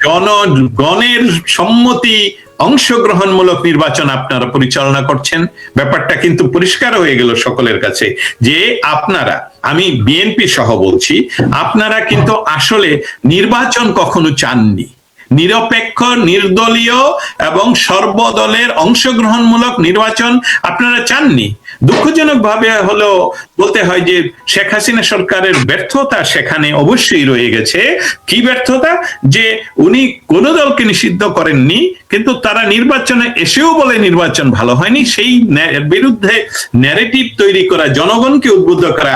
Speaker 2: জনগণের সম্মতি অংশগ্রহণমূলক নির্বাচন আপনারা পরিচালনা করছেন? ব্যাপারটা কিন্তু পরিষ্কার হয়ে গেল সকলের কাছে যে আপনারা, আমি বিএনপি সহ বলছি, আপনারা কিন্তু আসলে নির্বাচন কখনো চাননি। নিরপেক্ষ, নির্দলীয় এবং সর্বদলের অংশগ্রহণমূলক নির্বাচন আপনারা চাননি। দুঃখজনক ভাবে হলো বলতে হয় যে শেখ হাসিনা সরকারের ব্যর্থতা সেখানে অবশ্যই রয়ে গেছে। কি ব্যর্থতা? যে উনি কোন দলকে নিষিদ্ধ করেননি, কিন্তু তারা নির্বাচনে এসেও বলে নির্বাচন ভালো হয়নি। সেই বিরুদ্ধে ন্যারেটিভ তৈরি করা, জনগণকে উদ্বুদ্ধ করা,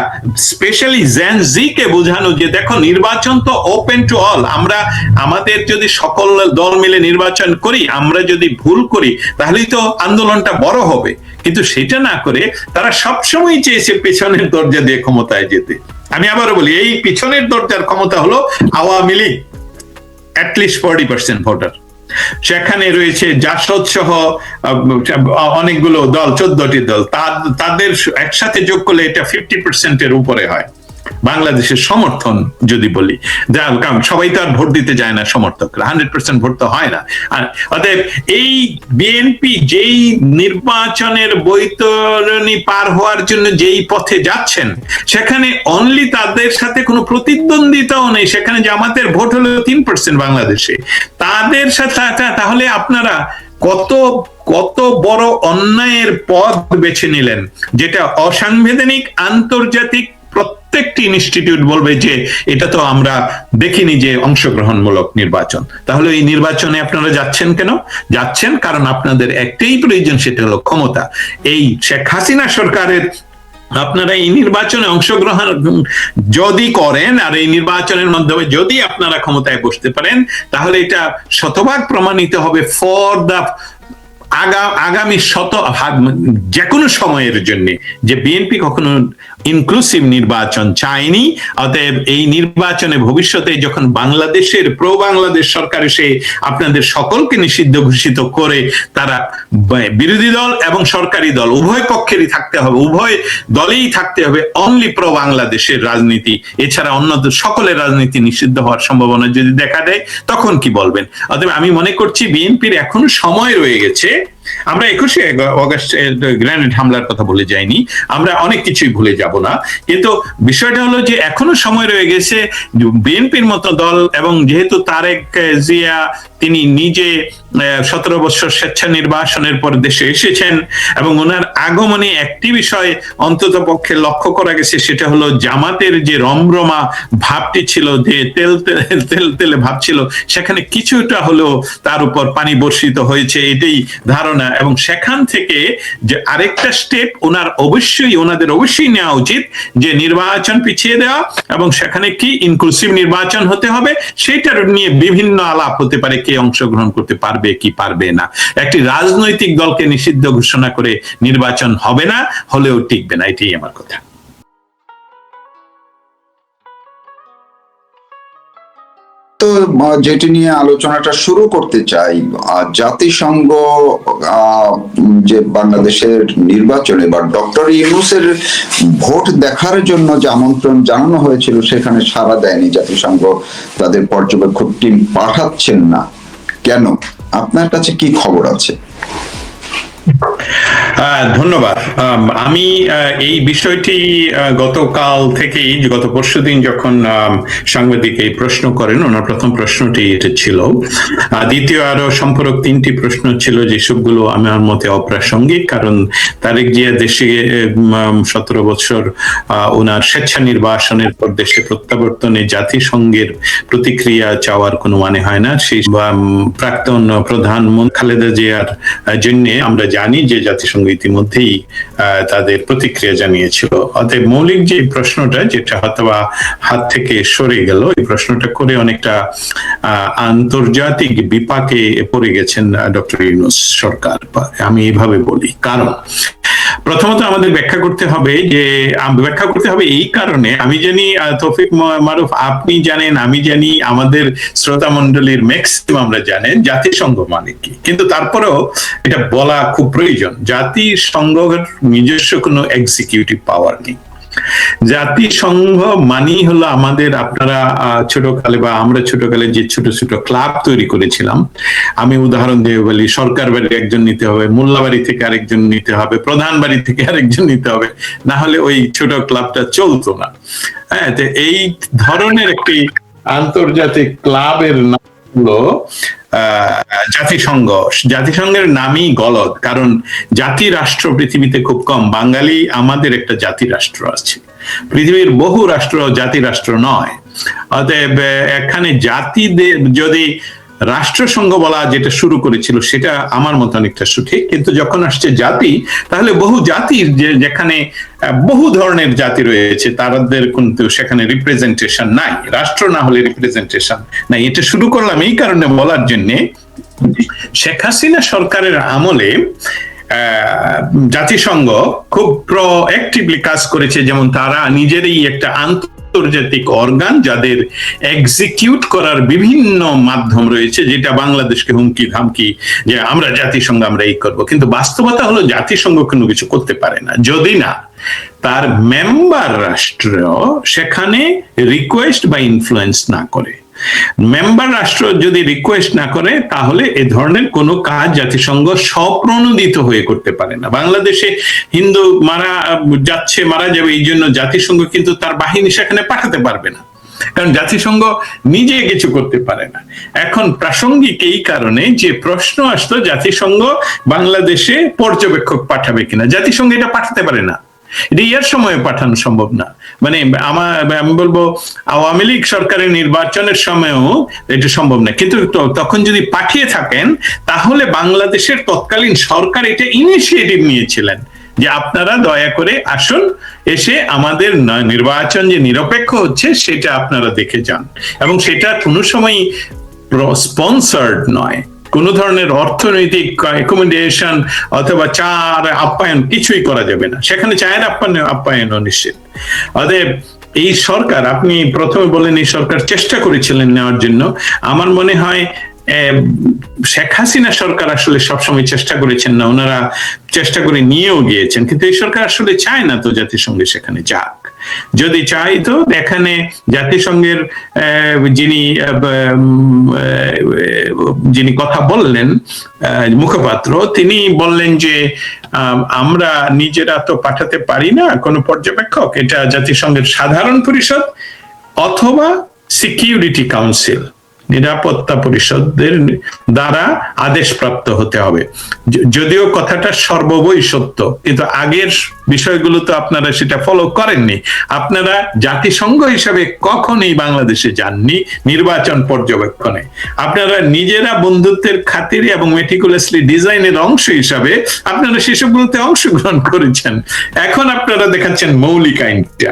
Speaker 2: স্পেশালি জেন জি-কে বোঝানো যে দেখো নির্বাচন তো ওপেন টু অল, আমরা আমাদের যদি সকল দল মিলে নির্বাচন করি, আমরা যদি ভুল করি তাহলেই তো আন্দোলনটা বড় হবে। কিন্তু সেটা না করে তারা সবসময় চেয়েছে পেছনের দরজা দিয়ে ক্ষমতায় যেতে। আমি আবারও বলি, এই পিছনের দরজার ক্ষমতা হলো আওয়ামী লীগ, অ্যাটলিস্ট 40% ভোটার সেখানে রয়েছে, জাসদ সহ অনেকগুলো দল, 14টি দল, তাদের একসাথে যোগ করলে এটা 50%-এর উপরে হয়। বাংলাদেশের সমর্থন যদি বলি, কারণ সবাই তো আর ভোট দিতে যায় না, সমর্থকরা 100% ভোট তো হয় না। আর অতএব এই বিএনপি যেই নির্বাচনের বৈতরণী পার হওয়ার জন্য যেই পথে যাচ্ছেন, সেখানে অনলি তাদের সাথে কোনো প্রতিদ্বন্দ্বিতাও নেই, সেখানে জামাতের ভোট হলো 3% বাংলাদেশে, তাদের সাথে তাহলে আপনারা কত কত বড় অন্যায়ের পথ বেছে নিলেন, যেটা অসাংবিধানিক। আন্তর্জাতিক প্রত্যেকটি ইনস্টিটিউট বলবে যে এটা তো আমরা দেখিনি যে অংশগ্রহণমূলক নির্বাচন। তাহলে এই নির্বাচনে আপনারা যাচ্ছেন কেন? যাচ্ছেন কারণ আপনাদের একটাই প্রয়োজন, সেটা হলো ক্ষমতা। এই শেখ হাসিনা সরকারের আপনারা এই নির্বাচনে অংশগ্রহণ যদি করেন আর এই নির্বাচনের মাধ্যমে যদি আপনারা ক্ষমতায় বসতে পারেন, তাহলে এটা শতভাগ প্রমাণিত হবে ফর দ্য আগামী যে কোনো সময়ের জন্য যে বিএনপি কখনো ইনক্লুসিভ নির্বাচন চায়নি। অতএব এই নির্বাচনে ভবিষ্যতে যখন বাংলাদেশের প্রো বাংলাদেশ সরকার এসে আপনাদের সকলকে নিষিদ্ধ ঘোষিত করে, তারা বিরোধী দল এবং সরকারি দল উভয় পক্ষেরই থাকতে হবে, উভয় দলেই থাকতে হবে অনলি প্রো বাংলাদেশের রাজনীতি, এছাড়া অন্য সকলের রাজনীতি নিষিদ্ধ হওয়ার সম্ভাবনা যদি দেখা দেয়, তখন কি বলবেন? অতএব আমি মনে করছি বিএনপির এখনো সময় রয়ে গেছে। আমরা 21শে অগাস্ট গ্রেনেড হামলার কথা বলে যাইনি, আমরা অনেক কিছুই ভুলে যাব না, কিন্তু বিষয়টা হলো যে এখনো সময় রয়ে গেছে বিএনপির মতো দল, এবং যেহেতু তারেক জিয়া তিনি নিজে 17 বছর স্বেচ্ছা নির্বাসনের পর দেশে এসেছেন, এবং ওনার আগমনে একটি বিষয় অন্তত পক্ষে লক্ষ্য করা গেছে, সেটা হলো জামাতের যে রমরমা ভাবটি ছিল, যে তেলে ভাব ছিল, সেখানে কিছুটা হলেও তার উপর পানি বর্ষিত হয়েছে, এটাই ধারণা। এবং সেখান থেকে যে আরেকটা স্টেপ ওনাদের অবশ্যই নেওয়া উচিত, যে নির্বাচন পিছিয়ে দেওয়া, এবং সেখানে কি ইনক্লুসিভ নির্বাচন হতে হবে, সেটার নিয়ে বিভিন্ন আলাপ হতে পারে, কে অংশগ্রহণ করতে পারবে কি পারবে না। একটি রাজনৈতিক দলকে নিষিদ্ধ ঘোষণা করে নির্বাচন হবে না, হলেও টিকবে না, এটাই আমার কথা।
Speaker 1: তো যেটি নিয়ে আলোচনাটা শুরু করতে চাই, জাতিসংঘ যে বাংলাদেশের নির্বাচনে বা ডক্টর ইউনূসের ভোট দেখার জন্য যে আমন্ত্রণ জানানো হয়েছিল, সেখানে সাড়া দেয়নি জাতিসংঘ, তাদের পর্যবেক্ষক টিম পাঠাচ্ছেন না কেন? আপনার কাছে কি খবর আছে?
Speaker 2: ধন্যবাদ। আমি এই বিষয়টি গতকাল থেকেই, গত পরশুদিন যখন সাংবাদিক এই প্রশ্ন করেন, ওনার প্রথম প্রশ্নটি এটা ছিল। দ্বিতীয় আরো সম্পূরক 3টি প্রশ্ন ছিল, যেসবগুলো আমার মতে অপ্রাসঙ্গিক, কারণ তারেক জিয়া দেশে 17 বছর ওনার স্বেচ্ছা নির্বাসনের পর দেশে প্রত্যাবর্তনে জাতিসংঘের প্রতিক্রিয়া চাওয়ার কোনো মানে হয় না। সেই প্রাক্তন প্রধানমন্ত্রী খালেদা জিয়ার জন্য আমরা জানি যে জাতিসংঘ ইতিমধ্যেই তাদের প্রতিক্রিয়া জানিয়েছিল। অতএব মৌলিক যে প্রশ্নটা, যেটা হয়তো হাত থেকে সরে গেল, এই প্রশ্নটা করে অনেকটা আন্তর্জাতিক বিপাকে পড়ে গেছেন ডক্টর ইউনূস সরকার, আমি এইভাবে বলি। কারণ প্রথমত আমাদের ব্যাখ্যা করতে হবে এই কারণে, আমি জানি তৌফিক মারুফ আপনি জানেন, আমি জানি, আমাদের শ্রোতা মণ্ডলীর ম্যাক্সিমাম আমরা জানেন জাতিসংঘ মানে কি, কিন্তু তারপরেও এটা বলা খুব প্রয়োজন। জাতিসংঘের নিজস্ব কোনো এক্সিকিউটিভ পাওয়ার নেই। জাতিসংঘ মানেই হলো আমাদের, আপনারা ছোটকালে বা আমরা ছোটকালে যে ছোট ছোট ক্লাব তৈরি করেছিলাম, আমি উদাহরণ দিয়ে বলি, সরকার বাড়ি একজন নিতে হবে, মোল্লাবাড়ি থেকে আরেকজন নিতে হবে, প্রধান বাড়ি থেকে আরেকজন নিতে হবে, না হলে ওই ছোট ক্লাবটা চলতো না। হ্যাঁ, তো এই ধরনের একটি আন্তর্জাতিক ক্লাবের নাম হলো জাতিসংঘ। জাতিসংঘের নামই গলদ, কারণ জাতি রাষ্ট্র পৃথিবীতে খুব কম। বাঙালি আমাদের একটা জাতি রাষ্ট্র আছে, পৃথিবীর বহু রাষ্ট্র জাতি রাষ্ট্র নয়। অতএব এখানে জাতিদের যদি রাষ্ট্রসংঘ বলা যেটা শুরু করেছিল, সেটা আমার মত অনেকটা সঠিক, কিন্তু যখন আসছে জাতি, তাহলে বহু জাতির যেখানে বহু ধরনের জাতি রয়েছে, তাদের কিন্তু সেখানে রিপ্রেজেন্টেশন নাই, রাষ্ট্র না হলে রিপ্রেজেন্টেশন নাই। এটা শুরু করলাম এই কারণে বলার জন্যে, শেখ হাসিনা সরকারের আমলে জাতিসংঘ খুব প্রোঅ্যাক্টিভলি কাজ করেছে। যেমন তারা নিজেরই একটা আন্তর্জাতিক অর্গান, যাদের এক্সিকিউট করার বিভিন্ন মাধ্যম রয়েছে, যেটা বাংলাদেশকে হুমকি ধামকি যে আমরা জাতিসংঘ আমরা এই করবো, কিন্তু বাস্তবতা হলো জাতিসংঘ কোনো কিছু করতে পারে না যদি না তার মেম্বার রাষ্ট্র সেখানে রিকোয়েস্ট বা ইনফ্লুয়েন্স না করে। মেম্বার রাষ্ট্র যদি রিকোয়েস্ট না করে তাহলে এ ধরনের কোনো কাজ জাতিসংঘ স্বপ্রণোদিত হয়ে করতে পারে না। বাংলাদেশে হিন্দু মারা যাবে এই জন্য জাতিসংঘ কিন্তু তার বাহিনী সেখানে পাঠাতে পারবে না, কারণ জাতিসংঘ নিজে কিছু করতে পারে না। এখন প্রাসঙ্গিক এই কারণে যে প্রশ্ন আসতো জাতিসংঘ বাংলাদেশে পর্যবেক্ষক পাঠাবে কিনা, জাতিসংঘ এটা পাঠাতে পারে না, এটা ইয়ার সময়ে পাঠানো সম্ভব না। মানে আমি বলবো আওয়ামী লীগ সরকারের নির্বাচনের সময়ও এটা সম্ভব না, কিন্তু তখন যদি পাঠিয়ে থাকেন তাহলে বাংলাদেশের তৎকালীন সরকার এটা ইনিশিয়েটিভ নিয়েছিলেন যে আপনারা দয়া করে আসুন, এসে আমাদের নির্বাচন যে নিরপেক্ষ হচ্ছে সেটা আপনারা দেখে যান। এবং সেটা কোনো সময় স্পন্সার্ড নয়, কোন ধরনের অর্থনৈতিক অ্যাকোমোডেশন অথবা চার আপ্যায়ন কিছুই করা যাবে না, সেখানে চায়ের আপ্যায়নও নিশ্চিত। অতএব এই সরকার, আপনি প্রথমে বলেন এই সরকার চেষ্টা করেছিলেন নেওয়ার জন্য, আমার মনে হয় শেখ হাসিনা সরকার আসলে সবসময় চেষ্টা করেছেন না, ওনারা চেষ্টা করে নিয়েও গিয়েছেন, কিন্তু এই সরকার আসলে চায় না তো জাতিসংঘে সেখানে যাক। যদি চাই তো এখানে জাতিসংঘের যিনি কথা বললেন মুখপাত্র, তিনি বললেন যে আমরা নিজেরা তো পাঠাতে পারি না কোনো পর্যবেক্ষক, এটা জাতিসংঘের সাধারণ পরিষদ অথবা সিকিউরিটি কাউন্সিল, নিরাপত্তা পরিষদের দ্বারা আদেশপ্রাপ্ত হতে হবে। যদিও কথাটা সর্ববই সত্য, কিন্তু আগের বিষয়গুলো তো আপনারা সেটা ফলো করেননি। আপনারা জাতিসংঘ হিসাবে কখনোই বাংলাদেশে যাননি নির্বাচন পর্যবেক্ষণে, আপনারা নিজেরা বন্ধুত্বের খাতিরে এবং মেটিকুলাসলি ডিজাইনের অংশ হিসাবে আপনারা সেসবগুলোতে অংশগ্রহণ করেছেন। এখন আপনারা দেখাচ্ছেন মৌলিক আইনটা,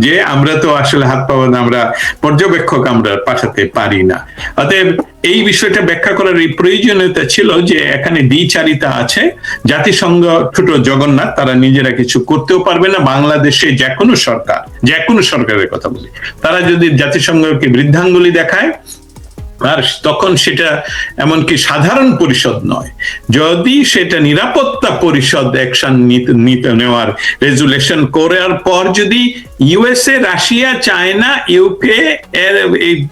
Speaker 2: যে আমরা তো আসলে হাত পাওয়া, আমরা পর্যবেক্ষক আমরা পাঠাতে পারি না। অতএব এই বিষয়টা ব্যাখ্যা করার এই প্রয়োজনীয়তা ছিল যে এখানে দ্বিচারিতা আছে, জাতিসংঘ ছোট জগন্নাথ, তারা নিজেরা কিছু করতেও পারবে না। বাংলাদেশে যে কোনো সরকারের কথা বলি, তারা যদি জাতিসংঘকে বৃদ্ধাঙ্গুলি দেখায়, আর তখন সেটা এমনকি সাধারণ পরিষদ নয়, যদি সেটা নিরাপত্তা পরিষদ অ্যাকশন নেওয়ার রেজুলেশন করার পর যদি USA, Russia, China, UK,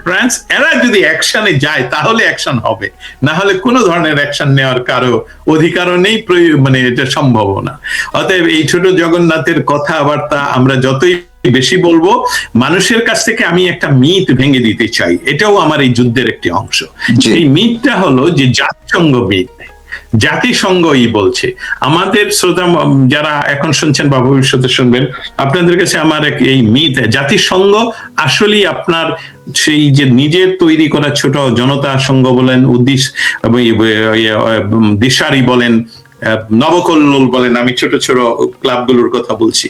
Speaker 2: France এরা যদি অ্যাকশনে যায় তাহলে অ্যাকশন হবে, না হলে কোনো ধরনের অ্যাকশন নেওয়ার কারো অধিকারও নেই, মানে এটা সম্ভব না। অতএব এই ছোট জগন্নাথের কথাবার্তা আমরা যতই বেশি বলবো, মানুষের কাছ থেকে আমি একটা মিথ ভেঙে দিতে চাই, এটাও আমার এই যুদ্ধের একটি অংশ। এই মিথটা হলো যে জাতিসংঘ মিথ, জাতিসংঘই বলছে। আমাদের শ্রোতা যারা এখন শুনছেন বা ভবিষ্যতে শুনবেন, আপনাদের কাছে আমার এই মিথ, জাতিসংঘ আসলেই আপনার সেই যে নিজের তৈরি করা ছোট জনতা সংঘ বলেন, দিশারি বলেন, নবকল্লোল বলেন, আমি ছোট ছোট ক্লাবগুলোর কথা বলছি,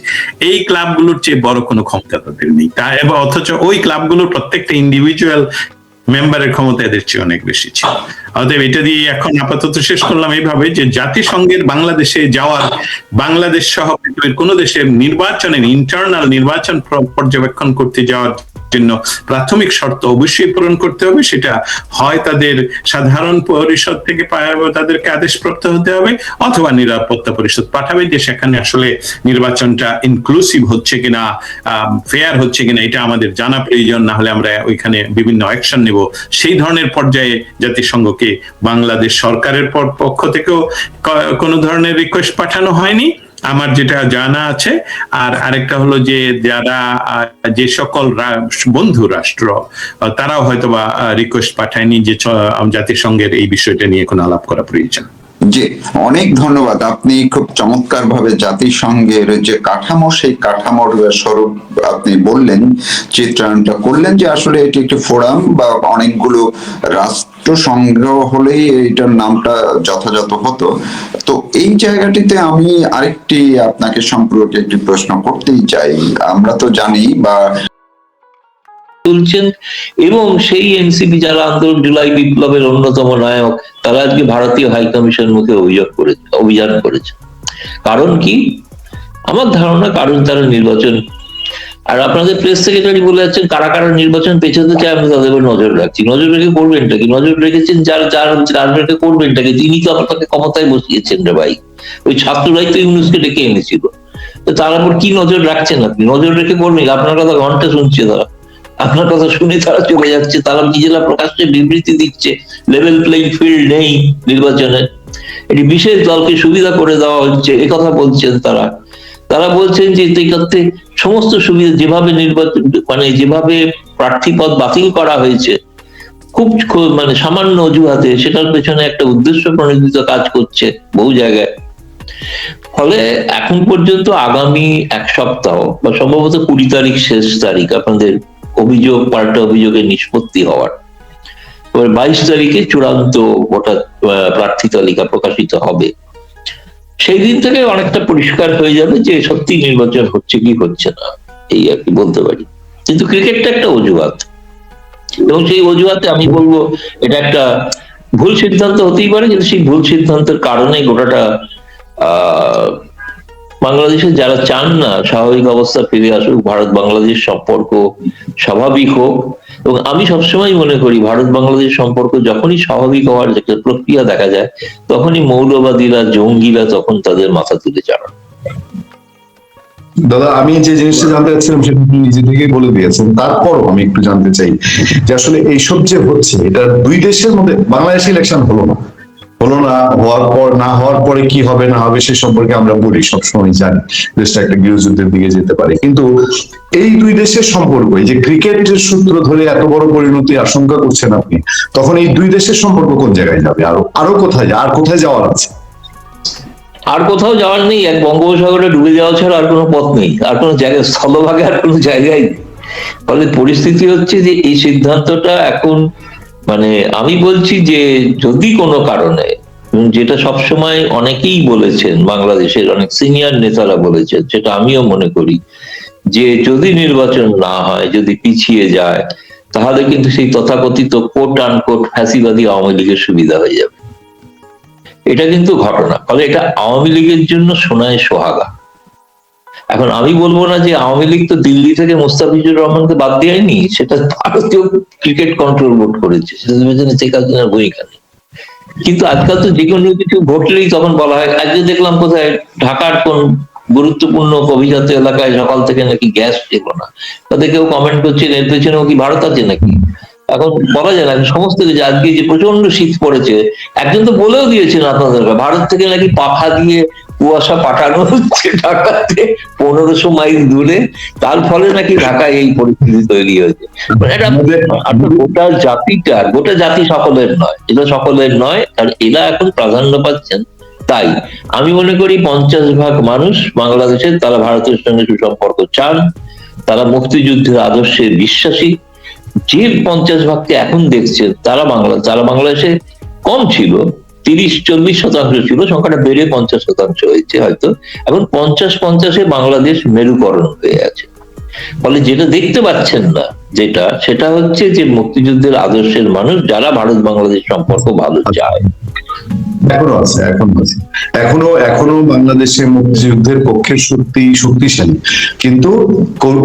Speaker 2: এই ক্লাবগুলোর চেয়ে বড় কোনো ক্ষমতা তাদের নেই। তা এবং অথচ ওই ক্লাবগুলোর প্রত্যেকটা ইন্ডিভিজুয়াল মেম্বারের ক্ষমতা এদের চেয়ে অনেক বেশি ছিল। অতএব এটা দিয়ে এখন আপাতত শেষ করলাম এইভাবে যে জাতিসংঘের বাংলাদেশে যাওয়ার, বাংলাদেশ সহ কোনো দেশের নির্বাচনের ইন্টারনাল নির্বাচন পর্যবেক্ষণ করতে যাওয়ার জন্য প্রাথমিক শর্ত অবশ্যই পূরণ করতে হবে। সেটা হয় তাদের সাধারণ পরিষদ থেকে তাদেরকে আদেশপ্রাপ্ত হতে হবে, অথবা নিরাপত্তা পরিষদ পাঠাবে, যে সেখানে আসলে নির্বাচনটা ইনক্লুসিভ হচ্ছে কিনা, ফেয়ার হচ্ছে কিনা, এটা আমাদের জানা প্রয়োজন। না হলে আমরা ওইখানে বিভিন্ন অ্যাকশন নেব। সেই ধরনের পর্যায়ে জাতিসংঘকে বাংলাদেশ সরকারের পক্ষ থেকেও কোনো ধরনের রিকোয়েস্ট পাঠানো হয়নি আমার যেটা জানা আছে। আর আরেকটা হলো যে যারা যে সকল বন্ধু রাষ্ট্র তারাও হয়তোবা রিকোয়েস্ট পাঠায়নি যে জাতিসংঘের এই বিষয়টা নিয়ে কোনো আলাপ করা প্রয়োজন।
Speaker 1: জি, অনেক ধন্যবাদ। আপনি খুব চমৎকার ভাবে জাতিসংঘের যে কাঠামো, সেই কাঠামোর স্বরূপ আপনি বললেন, চিত্রায়নটা করলেন যে আসলে এটি একটি ফোরাম বা অনেকগুলো রাষ্ট্র সংগ্রহ হলেই এটার নামটা যথাযথ হতো। তো এই জায়গাটিতে আমি আরেকটি আপনাকে সম্পর্কে একটি প্রশ্ন করতেই চাই। আমরা তো জানি বা
Speaker 3: তুলছেন, এবং সেই এনসিপি যারা আন্দোলন জুলাই বিপ্লবের অন্যতম নায়ক, তারা আজকে ভারতীয় হাই কমিশন মুখে অভিযান করেছে। কারণ কি? আমার ধারণা কারণ তারা নির্বাচন, আর আপনাদের প্রেস সেক্রেটারি বলে যাচ্ছেন কারা কারা নির্বাচন পেছাতে চায়, আমি তাদের উপর নজর রাখছি। নজর রেখে করবেনটা কি? নজর রেখেছেন যার রেখে করবেনটা কি? তিনি তো আপনাকে ক্ষমতায় বসিয়েছেন রে ভাই। ওই ছাত্ররাই তো ইউনুসকে ডেকে এনেছিল। তো তার উপর কি নজর রাখছেন আপনি? নজর রেখে করবেন, আপনার কথা ঘন্টা শুনছে তারা, আপনার কথা শুনে তারা চলে যাচ্ছে, তারা নিজেরা প্রকাশ্যে বিবৃতি দিচ্ছে লেভেল প্লেইং ফিল্ড নেই নির্বাচনে, এটি বিশেষ দলকে সুবিধা করে দেওয়া হচ্ছে, এ কথা বলছেন তারা। তারা বলছেন যে এতে সমস্ত সুবিধা যেভাবে নির্বাচন মানে যেভাবে প্রার্থী পদ বাতিল করা হয়েছে খুব মানে সামান্য অজুহাতে, সেটার পেছনে একটা উদ্দেশ্য প্রণোদিত কাজ করছে বহু জায়গায়। ফলে এখন পর্যন্ত আগামী এক সপ্তাহ বা সম্ভবত 20 তারিখ শেষ তারিখ আপনাদের অভিযোগ পাল্টা অভিযোগের নিষ্পত্তি হওয়ার, 22 তারিখে চূড়ান্ত ভোটার প্রার্থী তালিকা প্রকাশিত হবে। সেই দিন থেকে অনেকটা পরিষ্কার হয়ে যাবে যে সত্যি নির্বাচন হচ্ছে কি হচ্ছে না, এই আর কি বলতে পারি। কিন্তু ক্রিকেটটা একটা অজুহাত, এবং সেই অজুহাতে আমি বলবো এটা একটা ভুল সিদ্ধান্ত হতেই পারে, কিন্তু সেই ভুল সিদ্ধান্তের কারণে গোটাটা বাংলাদেশে যারা চান না স্বাভাবিক অবস্থা ফিরে আসুক, ভারত বাংলাদেশ সম্পর্ক স্বাভাবিক হোক, এবং আমি সবসময় মনে করি ভারত বাংলাদেশ সম্পর্ক যখনই স্বাভাবিক হওয়ার একটা প্রক্রিয়া দেখা যায়, তখনই মৌলবাদীরা জঙ্গিরা তখন তাদের মাথা তুলে চাড়ান।
Speaker 4: দাদা, আমি যে জিনিসটা জানতে চাচ্ছিলাম সেটা আপনি নিজে থেকেই বলে দিয়েছেন, তারপরও আমি একটু জানতে চাই যে আসলে এইসব যে হচ্ছে, এটা দুই দেশের মধ্যে, বাংলাদেশ ইলেকশন হলো না, হওয়ার পর না হওয়ার পরে কি হবে না হবে সে সম্পর্কে আমরা বলি, সবসময় জানি দেশটা একটা গৃহযুদ্ধের দিকে যেতে পারে, কিন্তু এই দুই দেশের সম্পর্ক, এই যে ক্রিকেটের সূত্র ধরে এত বড় পরিণতি আশঙ্কা করছেন আপনি, তখন এই দুই দেশের সম্পর্ক কোন জায়গায় যাবে? আরো কোথায়, আর কোথায় যাওয়ার আছে?
Speaker 3: আর কোথাও যাওয়ার নেই, এক বঙ্গোপসাগরে ডুবে যাওয়া ছাড়া আর কোনো পথ নেই, আর কোনো জায়গায় স্থলভাগে আর কোনো জায়গায় নেই। ফলে পরিস্থিতি হচ্ছে যে এই সিদ্ধান্তটা এখন মানে আমি বলছি যে যদি কোনো কারণে, যেটা সবসময় অনেকেই বলেছেন, বাংলাদেশের অনেক সিনিয়র নেতারা বলেছেন, যেটা আমিও মনে করি, যে যদি নির্বাচন না হয়, যদি পিছিয়ে যায়, তাহলে কিন্তু সেই তথাকথিত কোট আনকোট ফ্যাসিবাদী আওয়ামী লীগের সুবিধা হয়ে যাবে। এটা কিন্তু ঘটনা, ফলে এটা আওয়ামী লীগের জন্য সোনায় সোহাগা। এখন আমি বলবো না যে আওয়ামী লীগ তো দিল্লি থেকে মুস্তাফিজুর রহমানকে বাদ দেয়নি, সেটা ভারতীয় ক্রিকেট কন্ট্রোল বোর্ড করেছে, সেটার পেছনে শেখ হাসিনার ভূমিকা নেই। কিন্তু আজকাল তো যে কোনো কিছু ঘটলেই তখন বলা হয়, আজকে দেখলাম কোথায় ঢাকার কোন গুরুত্বপূর্ণ অভিজাত এলাকায় সকাল থেকে নাকি গ্যাস ছিল না, তাদের কেউ কমেন্ট করছেন এর পেছনেও কি ভারত আছে নাকি। এখন বলা যায় না সমস্ত কিছু। আজকে যে প্রচন্ড শীত পড়েছে, একজন তো বলেও দিয়েছেন আপনাদের ভারত থেকে নাকি পাখা দিয়ে কুয়াশা পাঠানো হচ্ছে ঢাকাতে 1500 মাইল দূরে, তার ফলে নাকি ঢাকায় এই পরিস্থিতি তৈরি হয়েছে। গোটা জাতি সকলের নয়, এটা সকলের নয়, কারণ এরা এখন প্রাধান্য পাচ্ছেন। তাই আমি মনে করি 50% মানুষ বাংলাদেশের, তারা ভারতের সঙ্গে সুসম্পর্ক চান, তারা মুক্তিযুদ্ধের আদর্শে বিশ্বাসী। যে 50%কে এখন দেখছেন তারা বাংলাদেশে কম ছিল, 30-40% ছিল, সংখ্যাটা বেড়ে 50% হয়েছে হয়তো। এখন 50-50-এ বাংলাদেশ মেরুকরণ হয়ে আছে। ফলে যেটা দেখতে পাচ্ছেন না, সেটা হচ্ছে যে মুক্তিযুদ্ধের আদর্শের মানুষ যারা ভারত বাংলাদেশ সম্পর্ক ভালো চায়,
Speaker 4: এখনো বাংলাদেশে মুক্তিযুদ্ধের পক্ষে শক্তিশালী, কিন্তু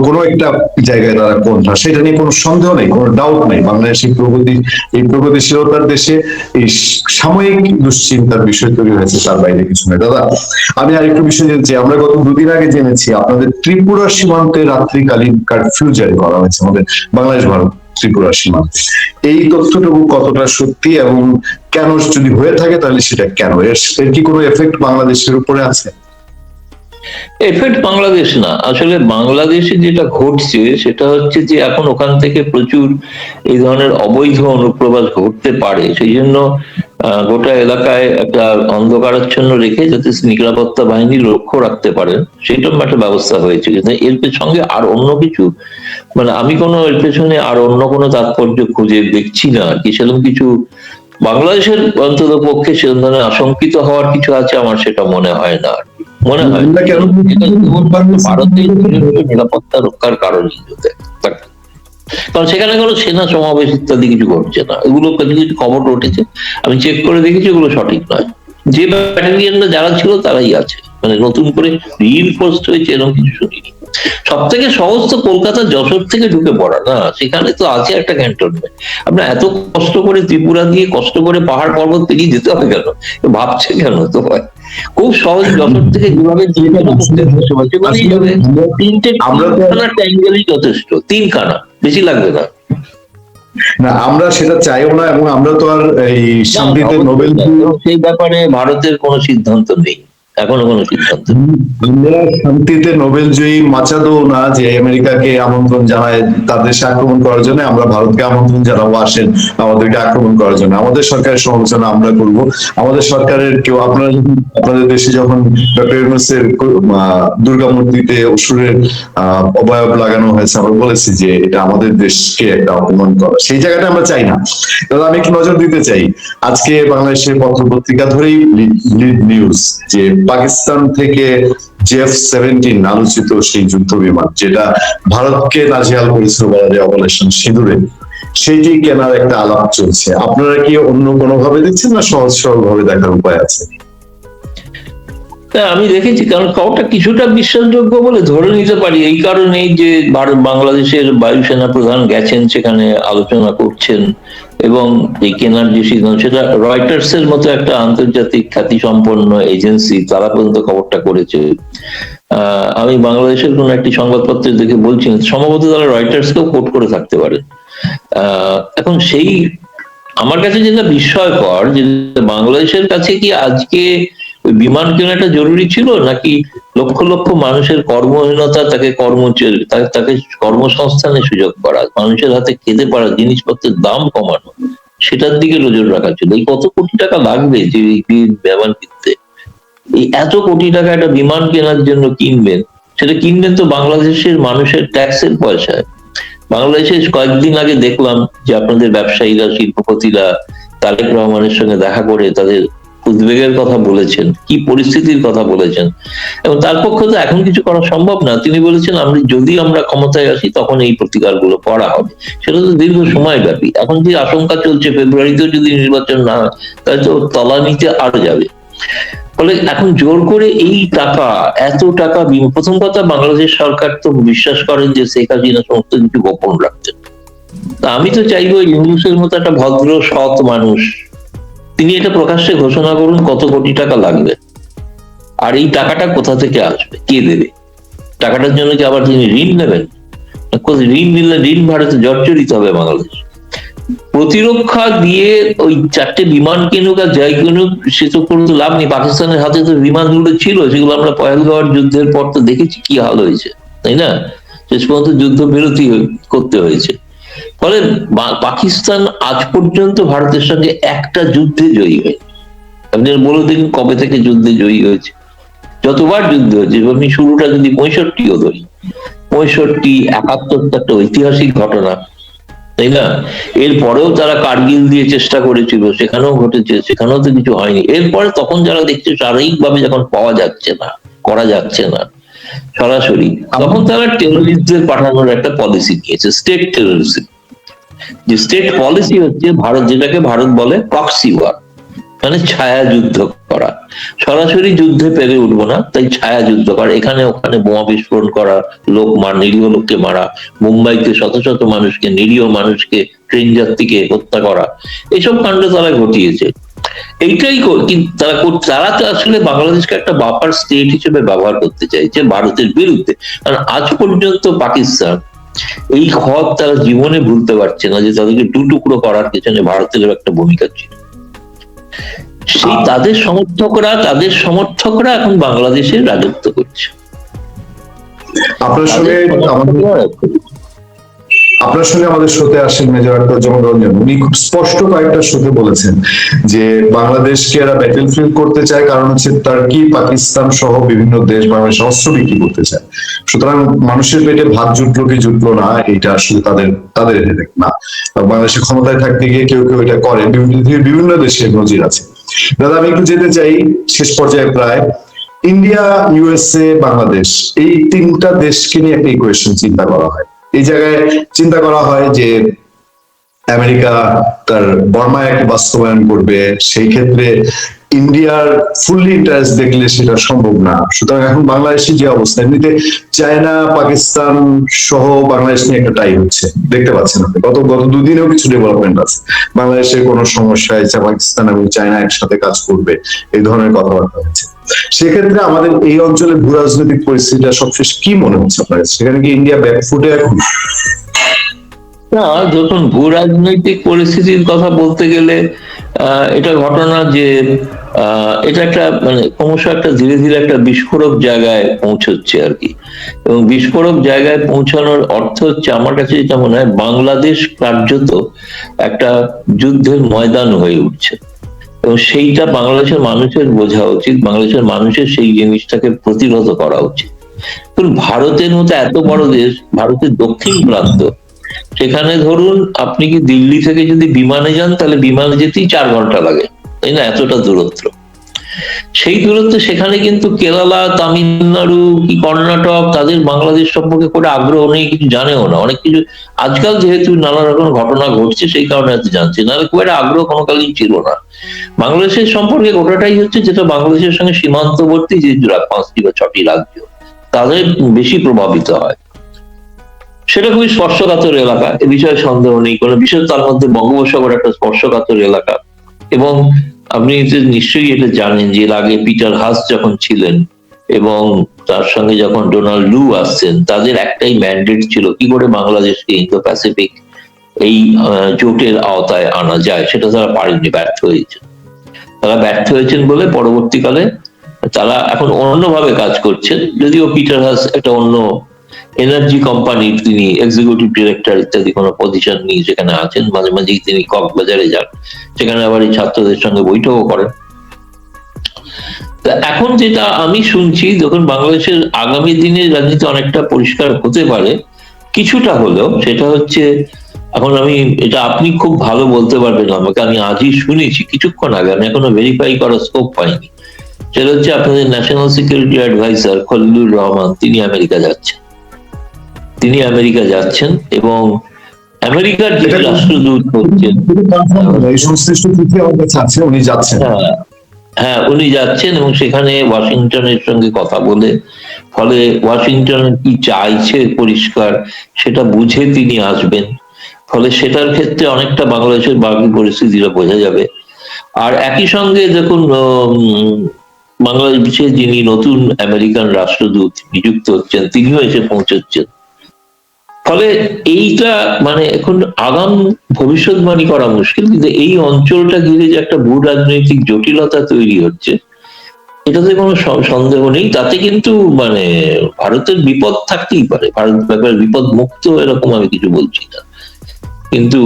Speaker 4: কোন একটা জায়গায় তারা কোনটা, সেটা নিয়ে কোনো সন্দেহ নেই, কোনো ডাউট নেই। বাংলাদেশের এই প্রগতিশীলতার দেশে এই সাময়িক দুশ্চিন্তার বিষয় তৈরি হয়েছে, তার বাইরে কিছু নেই। দাদা, আমি আরেকটু বিষয় জানছি, আমরা গত 2 দিন আগে জেনেছি আপনাদের ত্রিপুরা সীমান্তে রাত্রিকালীন কারফিউ জারি করা হয়েছে, আমাদের বাংলাদেশ ভারত ত্রিপুরা সীমান্তে। এই তথ্যটুকু কতটা সত্যি, এবং কেন, যদি হয়ে থাকে তাহলে সেটা কেন, এর কি কোনো এফেক্ট বাংলাদেশের উপরে আছে?
Speaker 3: এফেক্ট বাংলাদেশ না, আসলে বাংলাদেশে যেটা ঘটছে সেটা হচ্ছে যে এখন ওখান থেকে প্রচুর এই ধরনের অবৈধ অনুপ্রবেশ ঘটতে পারে, সেই জন্য গোটা এলাকায় একটা অন্ধকারাচ্ছন্ন রেখে যাতে নিরাপত্তা বাহিনী লক্ষ্য রাখতে পারেন সেরকম একটা ব্যবস্থা হয়েছে। কিন্তু এর সঙ্গে আর অন্য কিছু মানে আমি এর পেছনে আর অন্য কোনো তাৎপর্য খুঁজে দেখছি না আর কি। সেরকম কিছু বাংলাদেশের অন্তত পক্ষে সেরকম ধরনের আশঙ্কিত হওয়ার কিছু আছে আমার সেটা মনে হয় না আর কি। মনে হয় ভারতের নিরাপত্তা রক্ষার কারণ, কারণ সেখানে কোনো সেনা সমাবেশ ইত্যাদি কিছু ঘটছে না। এগুলো কিছু খবর উঠেছে, আমি চেক করে দেখেছি, এগুলো সঠিক নয়। যে ব্যাটালিয়ানরা যারা ছিল তারাই আছে, মানে নতুন করে রিইনফোর্সড হয়েছে এরকম কিছু শুনিনি। সব থেকে সহজ তো কলকাতা যশোর থেকে ঢুকে পড়া না, সেখানে তো আছে একটা ক্যান্টনমেন্ট। আপনার এত কষ্ট করে ত্রিপুরা দিয়ে কষ্ট করে পাহাড় পর্বত পেরিয়ে যেতে হবে কেন, ভাবছে কেন? তো হয় খুব সহজ, যশোর থেকে যেভাবে তিনটে ট্যাঙ্গেলই যথেষ্ট, তিনখানা, বেশি লাগবে না।
Speaker 4: না, আমরা সেটা চাইও না, এবং আমরা তো আর এই শান্তিতে নোবেল,
Speaker 3: সেই ব্যাপারে ভারতের কোনো সিদ্ধান্ত নেই, এখনো কোনো সিদ্ধান্ত নেই।
Speaker 4: আমরা শান্তিতে নোবেল জয়ী মাচাদো না যে আমেরিকাকে আমন্ত্রণ জানায় তার দেশে আক্রমণ করার জন্য, আমরা ভারতকে আমন্ত্রণ জানাবো আসেন আমাদেরকে আক্রমণ করার জন্য। আমাদের সরকারের সমালোচনা আমরা করব, আমাদের সরকারের কেউ, আপনারা আপনাদের দেশে যখন ডক্টর ইউনূসের দুর্গা মূর্তিতে অসুরের অবয়ব লাগানো হয়েছে, আমরা বলেছি যে এটা আমাদের দেশকে একটা অপমান করা, সেই জায়গাটা আমরা চাই না। তাহলে আমি একটু নজর দিতে চাই, আজকে বাংলাদেশের পত্র পত্রিকা ধরেই লিড নিউজ যে পাকিস্তান থেকে JF-17 আলোচিত সেই যুদ্ধ বিমান, যেটা ভারতকে নাজেহাল করেছিল বলা যায় অপারেশন সিঁদুরে, সেইটি কেনার একটা আলাপ চলছে। আপনারা কি অন্য কোনো ভাবে দেখছেন, না সহজ সরল ভাবে দেখার উপায় আছে?
Speaker 3: আমি দেখেছি, কারণ খবরটা কিছুটা বিশ্বাসযোগ্য বলে ধরে নিতে পারি এই কারণেই যে বাংলাদেশের বায়ুসেনা প্রধান গেছেন সেখানে, আলোচনা করছেন, এবং এই কেনার যে সিদ্ধান্ত, সেটা রয়টার্স এর মতো একটা আন্তর্জাতিক খ্যাতিসম্পন্ন এজেন্সি, তারা পর্যন্ত খবরটা করেছে। আমি বাংলাদেশের কোন একটি সংবাদপত্রে দেখে বলছি, সম্ভবত তারা রয়টার্স কেও কোট করে থাকতে পারে। এখন সেই আমার কাছে যেটা বিস্ময়কর, যে বাংলাদেশের কাছে কি আজকে বিমান কেনাটা জরুরি ছিল, নাকি লক্ষ লক্ষ মানুষের কর্মহীনতা, তাকে তাকে কর্মসংস্থানের সুযোগ করা, মানুষের হাতে খেতে পারা, জিনিসপত্রের দাম কমানো, সেটার দিকে নজর রাখা ছিল? এই কত কোটি টাকা লাগবে যে বিমান কিনতে, এই এত কোটি টাকা একটা বিমান কেনার জন্য কিনবেন, সেটা কিনবেন তো বাংলাদেশের মানুষের ট্যাক্সের পয়সায়। বাংলাদেশে কয়েকদিন আগে দেখলাম যে আপনাদের ব্যবসায়ীরা, শিল্পপতিরা তারেক রহমানের সঙ্গে দেখা করে তাদের উদ্বেগের কথা বলেছেন, কি পরিস্থিতির কথা বলেছেন, এবং তার পক্ষে তো এখন কিছু করা সম্ভব না। তিনি বলেছেন যদি আমরা ক্ষমতায় আসি তখন এই প্রতিকারগুলো করা হবে, সেটা তো দীর্ঘ সময় ব্যাপী। এখন যে আশঙ্কা চলছে ফেব্রুয়ারিতেও যদি নির্বাচন না হয়, তাহলে তো তলানিতে আরো যাবে। ফলে এখন জোর করে এই টাকা, এত টাকা, প্রথম কথা বাংলাদেশ সরকার তো বিশ্বাস করেন যে শেখ হাসিনা সমস্ত কিছু গোপন রাখতেন। তা আমি তো চাইবো ইউনূসের মতো একটা ভদ্র সৎ মানুষ, তিনি এটা প্রকাশ্যে ঘোষণা করুন কত কোটি টাকা লাগবে, আর এই টাকাটা কোথা থেকে আসবে, কে দেবে? টাকাটার জন্য কি আবার তিনি ঋণ নেবেন? ঋণ নিলে ঋণ ভাড়াতে জর্জরিত হবে বাংলাদেশ। প্রতিরক্ষা দিয়ে ওই 4টে বিমান কিনুক আর যাই কিনুক, সে তো কোনো লাভ নেই। পাকিস্তানের হাতে তো বিমানগুলো ছিল, সেগুলো আমরা পহেলগাঁওয়ের যুদ্ধের পর তো দেখেছি কি হাল হয়েছে, তাই না? শেষ পর্যন্ত যুদ্ধ বিরতি করতে হয়েছে। ফলে পাকিস্তান আজ পর্যন্ত ভারতের সঙ্গে একটা যুদ্ধে জয়ী হয়নি। আপনি বলে দিন কবে থেকে যুদ্ধে জয়ী হয়েছে, যতবার যুদ্ধ হয়েছে। আমি শুরুটা যদি 65ও ধরি, 65, 71 একটা ঐতিহাসিক ঘটনা, তাই না? এরপরেও তারা কার্গিল দিয়ে চেষ্টা করেছিল, সেখানেও ঘটেছে, সেখানেও তো কিছু হয়নি। এরপরে তখন যারা দেখছে শারীরিক ভাবে যখন পাওয়া যাচ্ছে না, করা যাচ্ছে না সরাসরি, তখন তারা টেরোরিস্টদের পাঠানোর একটা পলিসি নিয়েছে, স্টেট টেরোরিজম। যে স্টেট পলিসি হচ্ছে ভারত, যেটাকে ভারত বলে প্রক্সি ওয়ার, মানে ছায়া যুদ্ধ করা। সরাসরি যুদ্ধে পেরে উঠবো না, তাই ছায়া যুদ্ধ করা, এখানে ওখানে বোমা বিস্ফোরণ করা, নিরীহ লোককে মারা, মুম্বাইতে শত শত মানুষকে, নিরীহ মানুষকে, ট্রেন যাত্রীকে হত্যা করা, এইসব কাণ্ড তারা ঘটিয়েছে। এইটাই তারা তো আসলে বাংলাদেশকে একটা বাফার স্টেট হিসেবে ব্যবহার করতে চাইছে ভারতের বিরুদ্ধে। কারণ আজ পর্যন্ত পাকিস্তান এই খত তারা জীবনে ভুলতে পারছে না যে তাদেরকে টুকরো করার পেছনে ভারতের একটা ভূমিকা ছিল। সেই তাদের সমর্থকরা এখন বাংলাদেশে রাজত্ব করছে।
Speaker 4: আপনার সঙ্গে আমাদের শোতে আসেন মেজর আখতারুজ্জামান রঞ্জন, উনি খুব স্পষ্ট কয়েকটা শোতে বলেছেন যে বাংলাদেশকে এরা ব্যাটেল ফিল্ড করতে চায়, কারণ হচ্ছে টার্কি, পাকিস্তান সহ বিভিন্ন দেশ বাংলাদেশ অস্ত্র বিক্রি করতে চায়। সুতরাং মানুষের পেটে ভাত জুটলো কি জুটলো না, এটা আসলে তাদের হেডেক না। বাংলাদেশে ক্ষমতায় থাকতে গিয়ে কেউ কেউ এটা করে, বিভিন্ন দেশের নজির আছে। দাদা, আমি একটু যেতে চাই শেষ পর্যায়ে প্রায়, ইন্ডিয়া, ইউএসএ, বাংলাদেশ, এই তিনটা দেশকে নিয়ে একটা ইকুয়েশন চিন্তা করা হয়। এই জায়গায় চিন্তা করা হয় যে আমেরিকা তার বর্মা একটি বাস্তবায়ন করবে, সেই ক্ষেত্রে ইন্ডিয়ার ফুললি ইন্টারেস্ট দেখলে সেটা সম্ভব না। সুতরাং এখন বাংলাদেশের যে অবস্থা, এমনিতে চায়না পাকিস্তান সহ বাংলাদেশ নিয়ে একটা টাই হচ্ছে, দেখতে পাচ্ছেন আপনি। গত দুদিনেও কিছু ডেভেলপমেন্ট আছে, বাংলাদেশের কোনো সমস্যা হয়েছে, পাকিস্তান এবং চায়না একসাথে কাজ করবে, এই ধরনের কথাবার্তা হচ্ছে। সেক্ষেত্রে আমাদের এই অঞ্চলের ভূ রাজনৈতিক পরিস্থিতিটা সবশেষ কি মনে হচ্ছে আপনার? সেখানে কি ইন্ডিয়া ব্যাকফুটে এখন?
Speaker 3: না, যখন ভূ রাজনৈতিক পরিস্থিতির কথা বলতে গেলে এটা ঘটনা যে এটা একটা মানে ক্রমশ একটা ধীরে ধীরে একটা বিস্ফোরক জায়গায় পৌঁছচ্ছে আর কি। এবং বিস্ফোরক জায়গায় পৌঁছানোর অর্থ হচ্ছে, আমার কাছে যেটা মনে হয়, বাংলাদেশ কার্যত একটা যুদ্ধের ময়দান হয়ে উঠছে। এবং সেইটা বাংলাদেশের মানুষের বোঝা উচিত, বাংলাদেশের মানুষের সেই জিনিসটাকে প্রতিরোধ করা উচিত। ভারতের মতো এত বড় দেশ, ভারতের দক্ষিণ প্রান্ত, সেখানে ধরুন আপনি কি দিল্লি থেকে যদি বিমানে যান, তাহলে বিমানে যেতেই 4 ঘন্টা লাগে, তাই না? এতটা দূরত্ব। সেই দূরত্বে সেখানে কিন্তু কেরালা, তামিলনাড়ু কি কর্ণাটক, তাদের বাংলাদেশ সম্পর্কে করে আগ্রহ নেই, কিছু জানেও না। অনেক কিছু আজকাল যেহেতু নানা রকম ঘটনা ঘটছে সেই কারণে এত জানছে, নাহলে খুব একটা আগ্রহ কোনো কালেই ছিল না। বাংলাদেশের সম্পর্কে গোটাটাই হচ্ছে যেটা বাংলাদেশের সঙ্গে সীমান্তবর্তী যে 5টি বা 6টি রাজ্য, তাদের বেশি প্রভাবিত হয়। সেটা খুবই স্পর্শকাতর এলাকা, এ বিষয়ে সন্দেহ নেই কোনো বিষয়। তার মধ্যে বঙ্গোপসাগর একটা স্পর্শকাতর এলাকা। এবং আপনি নিশ্চয়ই এটা জানেন যে এর আগে পিটার হাস যখন ছিলেন এবং তার সঙ্গে যখন ডোনাল্ড লু আসছেন, তাদের একটাই ম্যান্ডেট ছিল কি করে বাংলাদেশকে ইন্দো প্যাসিফিক এই জোটের আওতায় আনা যায়। সেটা তারা পারেননি, ব্যর্থ হয়েছে। তারা ব্যর্থ হয়েছেন বলে পরবর্তীকালে তারা এখন অন্যভাবে কাজ করছেন, যদিও পিটার হাস একটা অন্য এনার্জি কোম্পানির তিনি এক্সিকিউটিভ ডিরেক্টর ইত্যাদি কোনো পজিশন নিয়ে সেখানে আছেন। মাঝে মাঝেই তিনি কক্সবাজারে যান, সেখানে আবার এই ছাত্রদের সঙ্গে বৈঠকও করেন। এখন যেটা আমি শুনছি, যখন বাংলাদেশের আগামী দিনের রাজনীতি অনেকটা পরিষ্কার হতে পারে কিছুটা হলেও, সেটা হচ্ছে এখন এটা আপনি খুব ভালো বলতে পারবেন আমাকে, আমি আজই শুনেছি কিছুক্ষণ আগে, আমি এখনো ভেরিফাই করার স্কোপ পাইনি। সেটা হচ্ছে আপনাদের national security adviser Khalilur Rahman, তিনি আমেরিকা যাচ্ছেন এবং আমেরিকার যে রাষ্ট্রদূত হচ্ছেন, হ্যাঁ উনি যাচ্ছেন এবং সেখানে ওয়াশিংটনের সঙ্গে কথা বলে, ফলে ওয়াশিংটন কি চাইছে পরিষ্কার সেটা বুঝে তিনি আসবেন। ফলে সেটার ক্ষেত্রে অনেকটা বাংলাদেশের বাকি পরিস্থিতিটা বোঝা যাবে। আর একই সঙ্গে দেখুন, বাংলাদেশে যিনি নতুন আমেরিকান রাষ্ট্রদূত নিযুক্ত হচ্ছেন, তিনিও এসে পৌঁছচ্ছেন। ফলে এইটা মানে এখন আগাম ভবিষ্যৎবাণী করা মুশকিল, কিন্তু এই অঞ্চলটা ঘিরে যে একটা ভূ রাজনৈতিক জটিলতা তৈরি হচ্ছে, এটাতে কোনো সন্দেহ নেই। তাতে কিন্তু মানে ভারতের বিপদ থাকতেই পারে, ভারত ব্যাপারে বিপদ মুক্ত এরকম আমি কিছু বলছি না, কিন্তু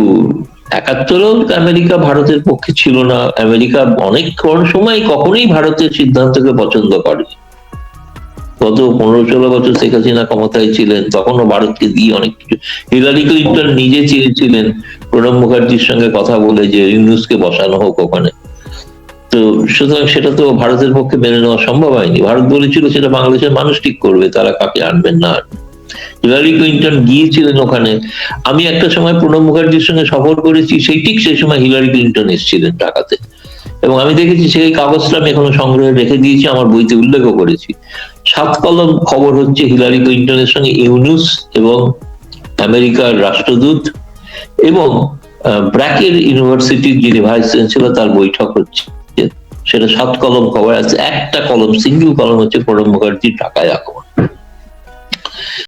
Speaker 3: 71-এও আমেরিকা ভারতের পক্ষে ছিল না। আমেরিকা অনেক সময় কখনোই ভারতের সিদ্ধান্তকে পছন্দ করেনি। গত 15-16 বছর শেখ হাসিনা ক্ষমতায় ছিলেন, তখনও ভারতকে দিয়ে অনেক কিছু। হিলারি ক্লিন্টন নিজে চেয়েছিলেন প্রণব মুখার্জির সঙ্গে কথা বলে যে ইউনূসকে বসানো হোক ওখানে, তো সুতরাং সেটা তো ভারতের পক্ষে মেনে নেওয়া সম্ভব হয়নি। ভারত বলেছিল সেটা বাংলাদেশের মানুষ ঠিক করবে, তারা কাকে আনবেন না। হিলারি ক্লিন্টন গিয়েছিলেন ওখানে। আমি একটা সময় প্রণব মুখার্জির সঙ্গে সফর করেছি, সেই সময় হিলারি ক্লিন্টন এসেছিলেন ঢাকাতে, এবং আমি দেখেছি সেই কাগজটা আমি এখনো সংগ্রহে রেখে দিয়েছি, আমার বইতে উল্লেখও করেছি। 7 কলম খবর হচ্ছে হিলারি ক্লিন্টনের সঙ্গে ইউনূস এবং আমেরিকার রাষ্ট্রদূত এবং ব্র্যাকের ইউনিভার্সিটির যিনি ভাইস চ্যান্সেলর, তার বৈঠক হচ্ছে। সেটা 7 কলম খবর আছে। একটা কলম, সিঙ্গেল কলম হচ্ছে প্রণব মুখার্জির ঢাকায় আগমন।